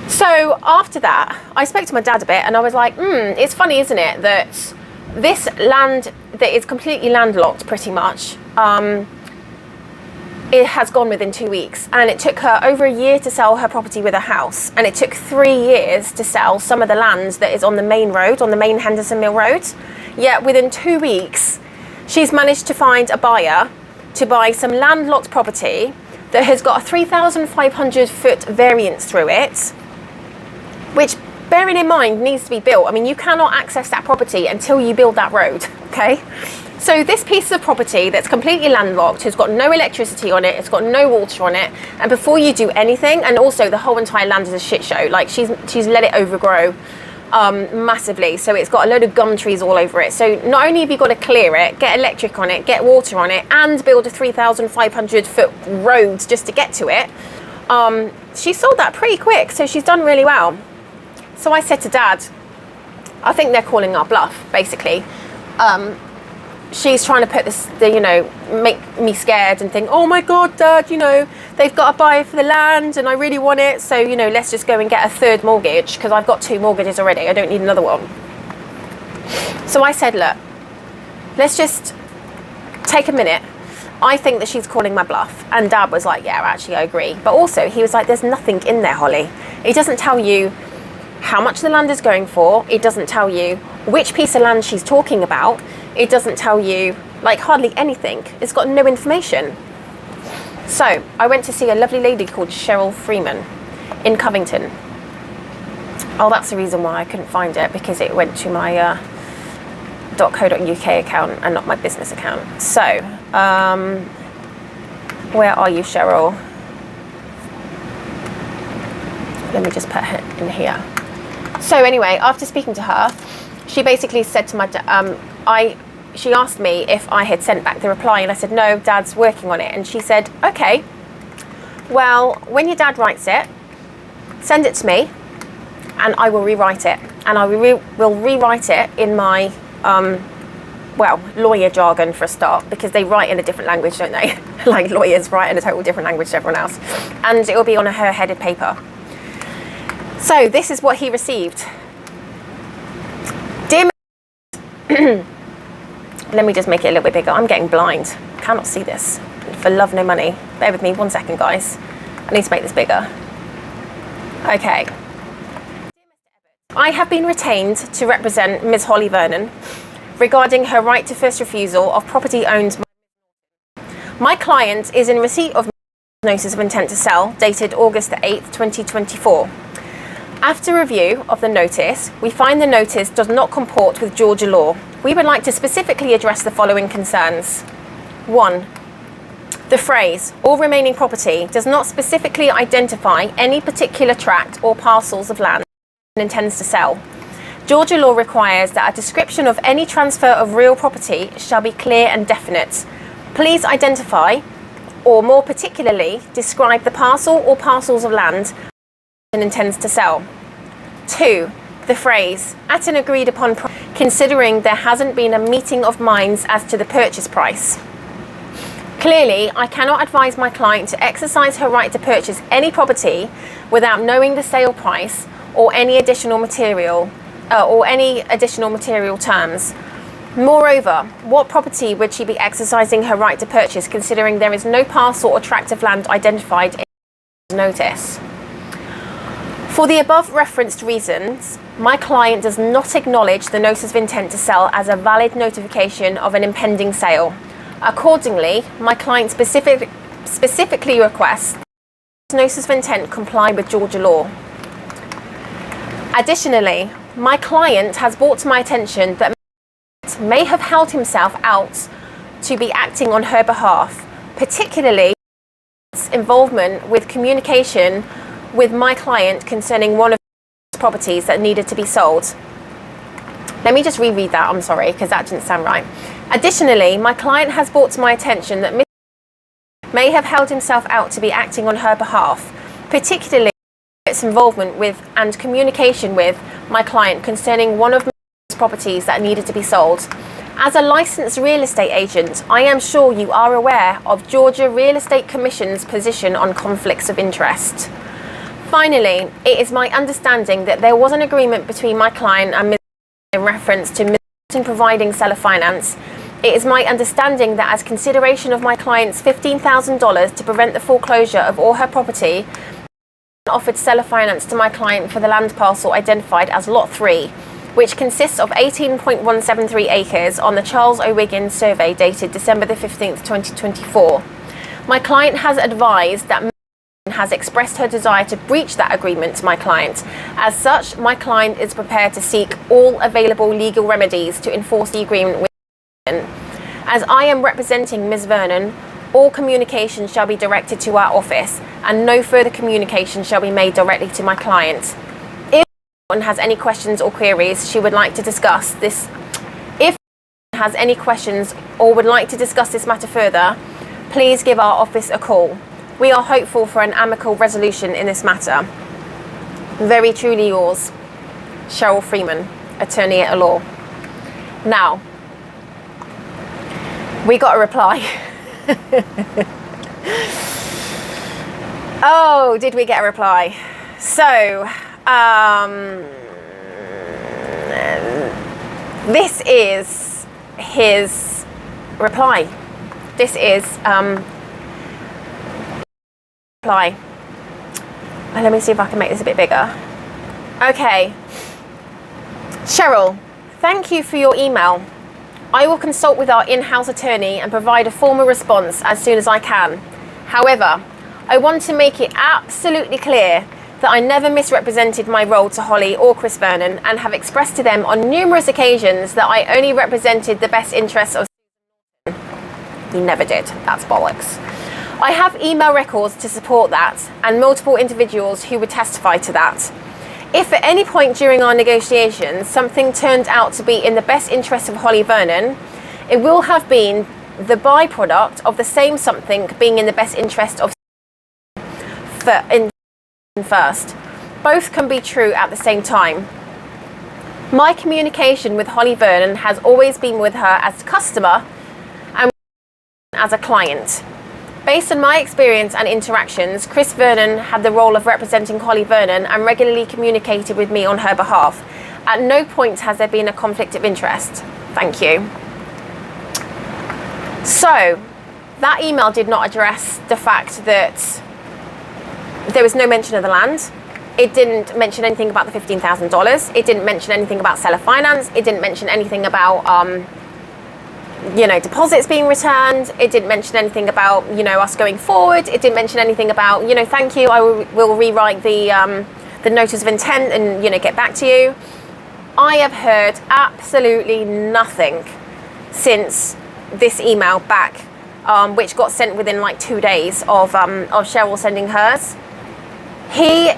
A: So after that, I spoke to my dad a bit, and I was like, it's funny, isn't it, that this land that is completely landlocked pretty much, it has gone within 2 weeks, and it took her over a year to sell her property with a house, and it took 3 years to sell some of the land that is on the main road, on the main Henderson Mill Road. Yet within 2 weeks, she's managed to find a buyer to buy some landlocked property that has got a 3,500 foot variance through it, which, bearing in mind, needs to be built. I mean, you cannot access that property until you build that road, okay? So this piece of property that's completely landlocked, has got no electricity on it, it's got no water on it, and before you do anything, and also the whole entire land is a shit show, like she's let it overgrow massively, so it's got a load of gum trees all over it. So not only have you got to clear it, get electric on it, get water on it, and build a 3,500 foot road just to get to it, she sold that pretty quick, so she's done really well. So I said to Dad, I think they're calling our bluff, basically. She's trying to put this, make me scared and think, oh my God, Dad, they've got a buyer for the land and I really want it. So, let's just go and get a third mortgage because I've got 2 mortgages already. I don't need another one. So I said, look, let's just take a minute. I think that she's calling my bluff. And Dad was like, yeah, actually, I agree. But also he was like, there's nothing in there, Holly. It doesn't tell you how much the land is going for. It doesn't tell you which piece of land she's talking about. It doesn't tell you hardly anything. It's got no information. So I went to see a lovely lady called Cheryl Freeman in Covington. Oh, that's the reason why I couldn't find it, because it went to my .co.uk account and not my business account. So where are you, Cheryl? Let me just put her in here. So anyway, after speaking to her, she basically said to my she asked me if I had sent back the reply, and I said, no, Dad's working on it. And she said, okay, well, when your dad writes it, send it to me and I will rewrite it. And I will rewrite it in my, lawyer jargon for a start, because they write in a different language, don't they? Like lawyers write in a total different language to everyone else. And it will be on a her-headed paper. So this is what he received. Dear let me just make it a little bit bigger. I'm getting blind. Cannot see this. For love nor money. Bear with me 1 second, guys. I need to make this bigger. Okay. I have been retained to represent Ms. Holly Vernon regarding her right to first refusal of property owned by my client is in receipt of notice of intent to sell dated August the 8th, 2024. After review of the notice, we find the notice does not comport with Georgia law. We would like to specifically address the following concerns. 1. The phrase, all remaining property, does not specifically identify any particular tract or parcels of land it intends to sell. Georgia law requires that a description of any transfer of real property shall be clear and definite. Please identify, or more particularly, describe the parcel or parcels of land and intends to sell. 2. The phrase, at an agreed upon price, considering there hasn't been a meeting of minds as to the purchase price. Clearly, I cannot advise my client to exercise her right to purchase any property without knowing the sale price or any additional material terms. Moreover, what property would she be exercising her right to purchase, considering there is no parcel or tract of land identified in the notice? For the above referenced reasons, my client does not acknowledge the notice of intent to sell as a valid notification of an impending sale. Accordingly, my client specifically requests the notice of intent comply with Georgia law. Additionally, my client has brought to my attention that may have held himself out to be acting on her behalf, particularly involvement with communication with my client concerning one of the properties that needed to be sold. Let me just reread that, I'm sorry, because that didn't sound right. Additionally, my client has brought to my attention that Mr. may have held himself out to be acting on her behalf, particularly its involvement with and communication with my client concerning one of Mr. properties that needed to be sold. As a licensed real estate agent, I am sure you are aware of Georgia Real Estate Commission's position on conflicts of interest. Finally, it is my understanding that there was an agreement between my client and Ms. in reference to Ms. providing seller finance. It is my understanding that as consideration of my client's $15,000 to prevent the foreclosure of all her property, offered seller finance to my client for the land parcel identified as Lot 3, which consists of 18.173 acres on the Charles O. Wiggins survey dated December the 15th, 2024. My client has advised that has expressed her desire to breach that agreement to my client. As such, my client is prepared to seek all available legal remedies to enforce the agreement with As I am representing Ms. Vernon, all communication shall be directed to our office and no further communication shall be made directly to my client. If anyone has any questions or queries she would like to discuss this, if has any questions or would like to discuss this matter further, please give our office a call. We are hopeful for an amicable resolution in this matter. Very truly yours, Cheryl Freeman, attorney at law. Now, we got a reply. Oh, did we get a reply? So, this is his reply. This is reply. Let me see if I can make this a bit bigger. Okay. Cheryl, thank you for your email. I will consult with our in-house attorney and provide a formal response as soon as I can. However, I want to make it absolutely clear that I never misrepresented my role to Holly or Chris Vernon and have expressed to them on numerous occasions that I only represented the best interests of He never did. That's bollocks. I have email records to support that and multiple individuals who would testify to that. If at any point during our negotiations something turned out to be in the best interest of Holly Vernon, it will have been the byproduct of the same something being in the best interest of first. Both can be true at the same time. My communication with Holly Vernon has always been with her as a customer and as a client. Based on my experience and interactions, Chris Vernon had the role of representing Holly Vernon and regularly communicated with me on her behalf. At no point has there been a conflict of interest. Thank you. So, that email did not address the fact that there was no mention of the land. It didn't mention anything about the $15,000. It didn't mention anything about seller finance. It didn't mention anything about deposits being returned. It didn't mention anything about, us going forward. It didn't mention anything about, thank you, I will rewrite the notice of intent and, get back to you. I have heard absolutely nothing since this email back, which got sent within like 2 days of Cheryl sending hers. He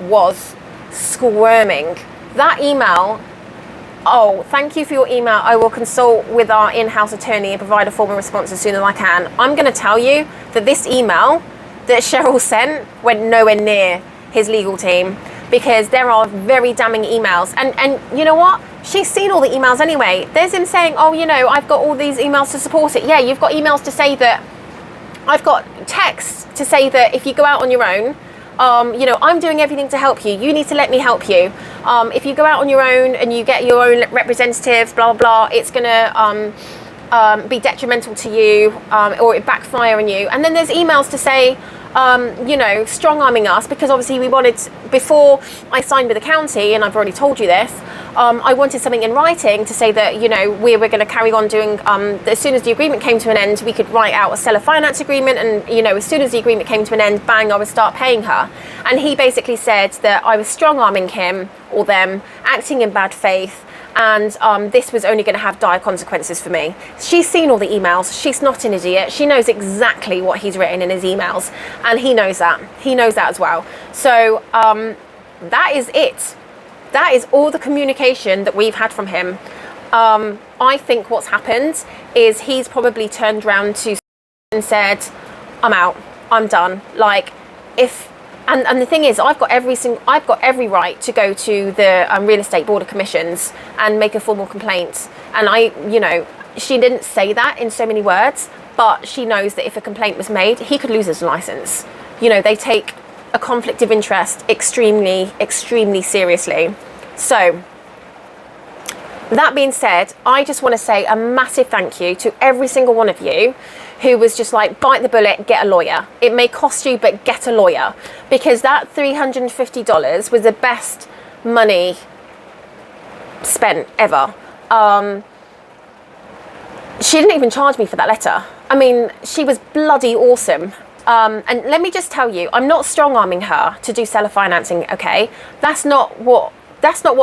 A: was squirming. That email, oh, thank you for your email. I will consult with our in-house attorney and provide a formal response as soon as I can. I'm going to tell you that this email that Cheryl sent went nowhere near his legal team because there are very damning emails. And you know what? She's seen all the emails anyway. There's him saying, oh, I've got all these emails to support it. Yeah, you've got emails to say that. I've got texts to say that if you go out on your own, I'm doing everything to help you. You need to let me help you. If you go out on your own and you get your own representatives, blah, blah, blah, it's going to be detrimental to you or it backfire on you. And then there's emails to say, you know, strong-arming us, because obviously we wanted, before I signed with the county, and I've already told you this, I wanted something in writing to say that, you know, we were going to carry on doing, as soon as the agreement came to an end, we could write out a seller finance agreement, and, you know, as soon as the agreement came to an end, bang, I would start paying her. And he basically said that I was strong-arming him or them, acting in bad faith, and this was only going to have dire consequences for me. She's seen all the emails. She's not an idiot. She knows exactly what he's written in his emails, and he knows that. He knows that as well. So that is it. That is all the communication that we've had from him. I think what's happened is he's probably turned around to and said, I'm out. I'm done. Like, if... And the thing is, I've got every right to go to the real estate board of commissions and make a formal complaint. And you know, she didn't say that in so many words, but she knows that if a complaint was made, he could lose his license. You know, they take a conflict of interest extremely, extremely seriously. So, that being said, I just want to say a massive thank you to every single one of you who was just like, bite the bullet, get a lawyer. It may cost you, but get a lawyer. Because that $350 was the best money spent ever. She didn't even charge me for that letter. I mean, she was bloody awesome. And let me just tell you, I'm not strong-arming her to do seller financing, okay? That's not what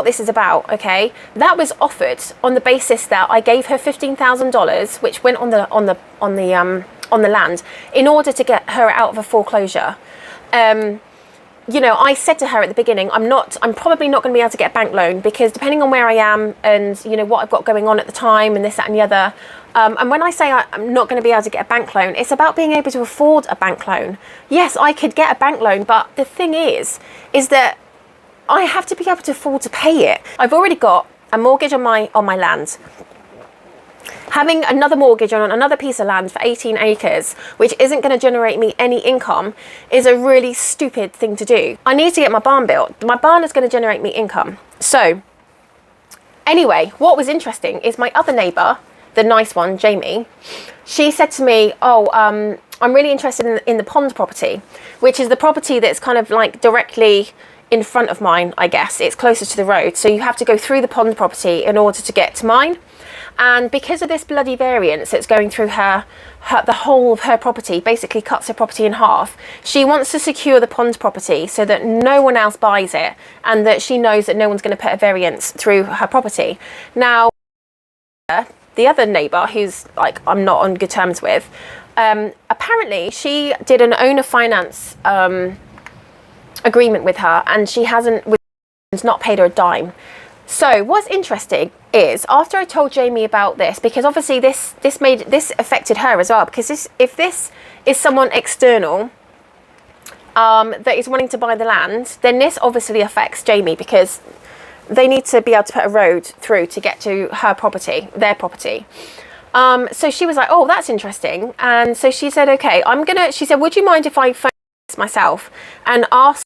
A: this is about, okay? That was offered on the basis that I gave her $15,000, which went on the land, in order to get her out of a foreclosure. You know, I said to her at the beginning, I'm probably not going to be able to get a bank loan, because depending on where I am and, you know, what I've got going on at the time and this, that and the other. And when I say I'm not going to be able to get a bank loan, it's about being able to afford a bank loan. Yes, I could get a bank loan, but the thing is that I have to be able to afford to pay it. I've already got a mortgage on my land. Having another mortgage on another piece of land for 18 acres, which isn't going to generate me any income, is a really stupid thing to do. I need to get my barn built. My barn is going to generate me income. So, anyway, what was interesting is my other neighbour, the nice one, Jamie, she said to me, I'm really interested in the pond property, which is the property that's kind of like directly in front of mine, I guess. It's closer to the road, so you have to go through the pond property in order to get to mine. And because of this bloody variance that's going through the whole of her property, basically cuts her property in half, she wants to secure the pond property so that no one else buys it, and that she knows that no one's going to put a variance through her property. Now, the other neighbour, who's like I'm not on good terms with, apparently she did an owner finance agreement with her, and she hasn't not paid her a dime. So what's interesting is, after I told Jamie about this, because obviously this affected her as well, because if this is someone external that is wanting to buy the land, then this obviously affects Jamie, because they need to be able to put a road through to get to her property, their property. So she was like, oh, that's interesting. And so she said, okay, she said, would you mind if I phone myself and ask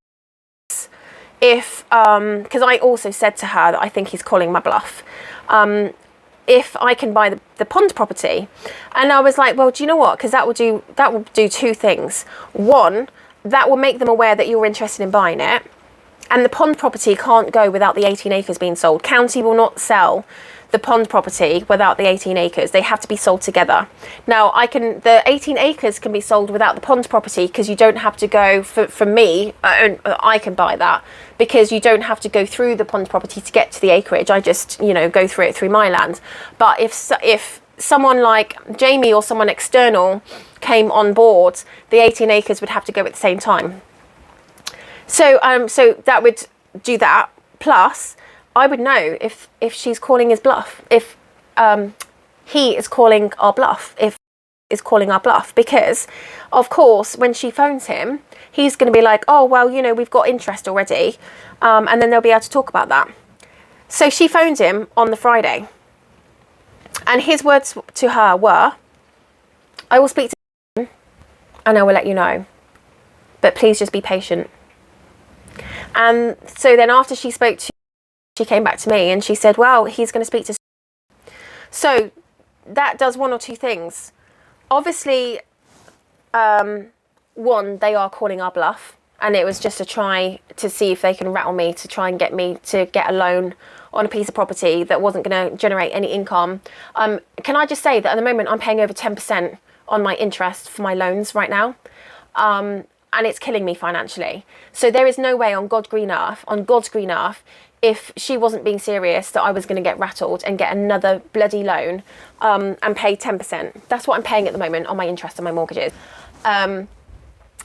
A: if, because I also said to her that I think he's calling my bluff, if I can buy the pond property. And I was like, well, do you know what? Because that will do two things. One, that will make them aware that you're interested in buying it. And the pond property can't go without the 18 acres being sold. County will not sell the pond property without the 18 acres. They have to be sold together. Now, the 18 acres can be sold without the pond property, because you don't have to go, for me, I can buy that, because you don't have to go through the pond property to get to the acreage. I just, you know, go through it through my land. But if someone like Jamie or someone external came on board, the 18 acres would have to go at the same time. So that would do that. Plus, I would know if she's calling his bluff, if he is calling our bluff, if is calling our bluff, because of course when she phones him, he's going to be like, oh, well, you know, we've got interest already, and then they'll be able to talk about that. So she phoned him on the Friday, and his words to her were, I will speak to him and I will let you know, but please just be patient. And so then after she came back to me and she said, well, he's going to speak to... So that does one or two things. Obviously, one, they are calling our bluff, and it was just to try to see if they can rattle me to try and get me to get a loan on a piece of property that wasn't going to generate any income. Can I just say that at the moment I'm paying over 10% on my interest for my loans right now, and it's killing me financially. So there is no way on God's green earth, if she wasn't being serious, that I was going to get rattled and get another bloody loan and pay 10%. That's what I'm paying at the moment on my interest and my mortgages.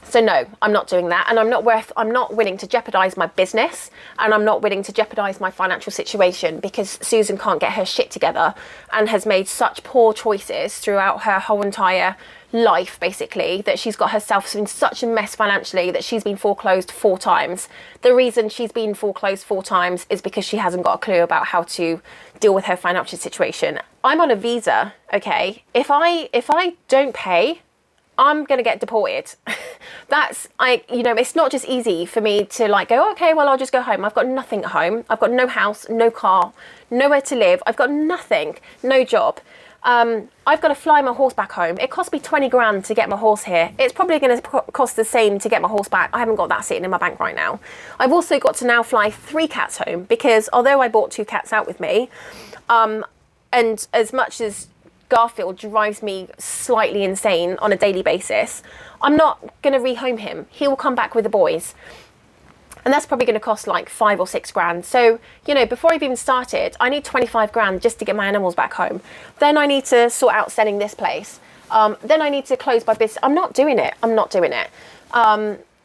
A: So no, I'm not doing that, and I'm not willing to jeopardize my business, and I'm not willing to jeopardize my financial situation, because Susan can't get her shit together and has made such poor choices throughout her whole entire life, basically, that she's got herself in such a mess financially that she's been foreclosed 4 times. The reason she's been foreclosed 4 times is because she hasn't got a clue about how to deal with her financial situation. I'm on a visa, okay? If I don't pay, I'm going to get deported. It's not just easy for me to like go, okay, well, I'll just go home. I've got nothing at home. I've got no house, no car, nowhere to live. I've got nothing, no job. I've got to fly my horse back home. It cost me 20 grand to get my horse here. It's probably going to cost the same to get my horse back. I haven't got that sitting in my bank right now. I've also got to now fly 3 cats home, because although I brought 2 cats out with me, and as much as Garfield drives me slightly insane on a daily basis, I'm not going to rehome him. He will come back with the boys. And that's probably going to cost like 5 or 6 grand. So, before I've even started, I need 25 grand just to get my animals back home. Then I need to sort out selling this place. Then I need to close my business. I'm not doing it.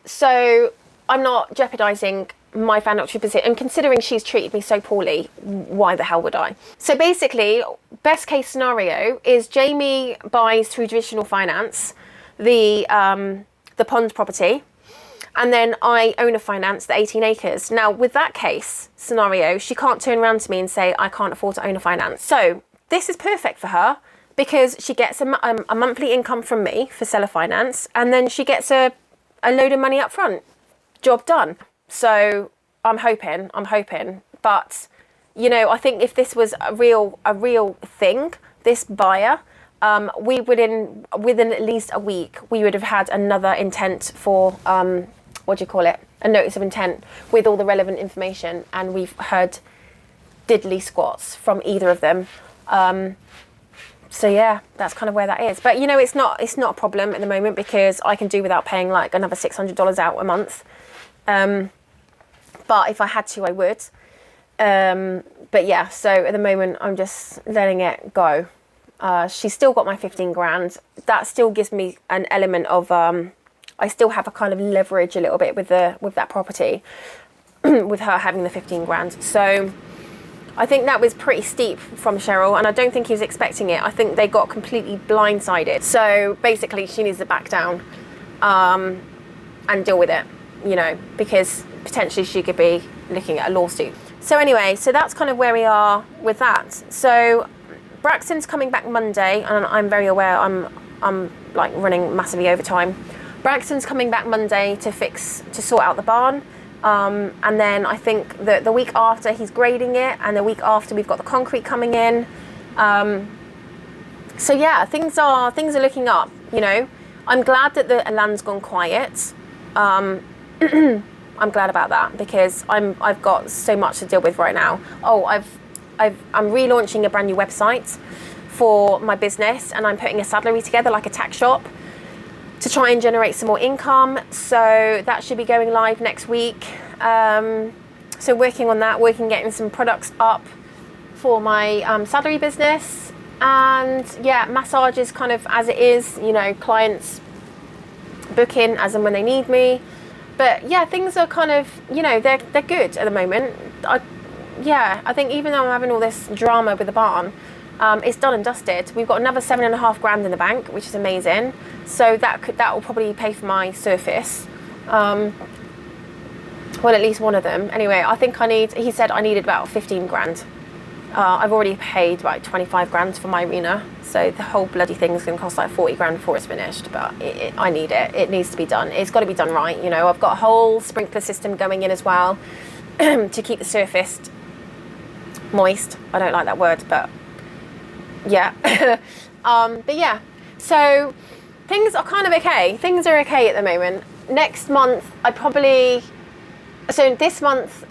A: So I'm not jeopardizing my financial position, and considering she's treated me so poorly, why the hell would I? So basically, best case scenario is Jamie buys through traditional finance the pond property, and then I owner finance the 18 acres. Now, with that case scenario, she can't turn around to me and say, I can't afford to owner finance. So this is perfect for her, because she gets a monthly income from me for seller finance, and then she gets a load of money up front. Job done. So I'm hoping, but I think if this was a real thing, this buyer, we within at least a week, we would have had another intent for, a notice of intent with all the relevant information, and we've heard diddly squats from either of them. So yeah, that's kind of where that is. But it's not a problem at the moment, because I can do without paying like another $600 out a month. But if I had to, I would. But yeah, so at the moment, I'm just letting it go. She's still got my 15 grand. That still gives me an element of, I still have a kind of leverage a little bit with that property, with her having the 15 grand. So I think that was pretty steep from Cheryl, and I don't think he was expecting it. I think they got completely blindsided. So basically, she needs to back down and deal with it, because potentially she could be looking at a lawsuit. So anyway, so that's kind of where we are with that. So Braxton's coming back Monday, and I'm very aware I'm like running massively over time. Braxton's coming back Monday to sort out the barn. And then I think that the week after he's grading it, and the week after we've got the concrete coming in. So yeah, things are looking up, I'm glad that the land's gone quiet. I'm glad about that, because I've got so much to deal with right now. Oh, I'm relaunching a brand new website for my business, and I'm putting a saddlery together, like a tack shop, to try and generate some more income. So that should be going live next week. So working on that, getting some products up for my saddlery business. And yeah, massages kind of as it is, clients book in as and when they need me. But yeah, things are kind of, they're good at the moment. I think even though I'm having all this drama with the barn, it's done and dusted. We've got another 7.5 grand in the bank, which is amazing. So that will probably pay for my surface. Well, at least one of them. Anyway, I think he said I needed about 15 grand. I've already paid about 25 grand for my arena. So the whole bloody thing is going to cost like 40 grand before it's finished. But I need it. It needs to be done. It's got to be done right. I've got a whole sprinkler system going in as well to keep the surface moist. I don't like that word, but yeah. But yeah. So things are kind of okay. Things are okay at the moment. Next month, so this month,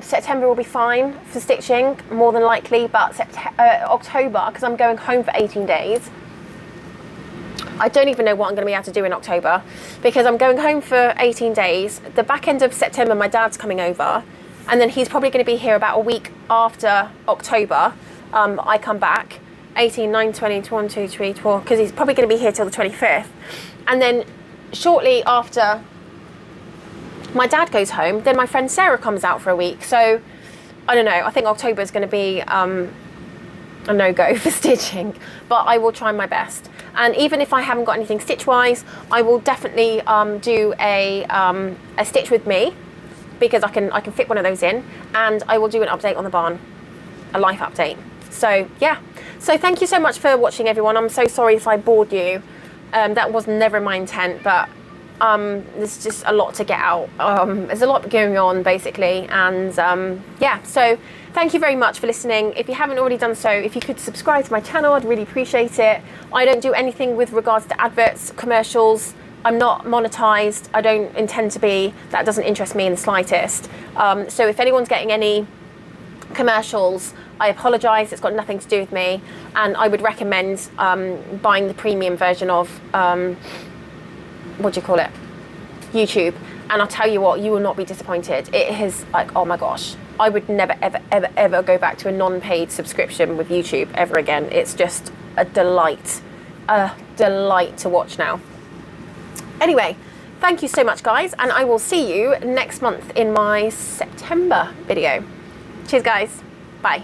A: September will be fine for stitching, more than likely, but October, because I'm going home for 18 days, I don't even know what I'm going to be able to do in October, because I'm going home for 18 days. The back end of September, my dad's coming over, and then he's probably going to be here about a week after October. I come back, 18, 9, 20, 1, 2, 3, 4, because he's probably going to be here till the 25th. And then shortly after my dad goes home, then my friend Sarah comes out for a week. So I don't know, I think October is going to be a no-go for stitching, but I will try my best. And even if I haven't got anything stitch-wise, I will definitely do a stitch with me, because I can fit one of those in, and I will do an update on the barn, a life update. So yeah, so thank you so much for watching, everyone. I'm so sorry if I bored you. That was never my intent, but there's just a lot to get out. There's a lot going on, basically, and yeah, so thank you very much for listening. If you haven't already done so, if you could subscribe to my channel, I'd really appreciate it. I don't do anything with regards to adverts, commercials. I'm not monetized. I don't intend to be. That doesn't interest me in the slightest. So if anyone's getting any commercials, I apologise. It's got nothing to do with me, and I would recommend buying the premium version of what do you call it, YouTube. And I'll tell you what, you will not be disappointed. It is like, oh my gosh, I would never ever go back to a non-paid subscription with YouTube ever again. It's just a delight to watch now. Anyway, thank you so much, guys, and I will see you next month in my September video. Cheers, guys. Bye.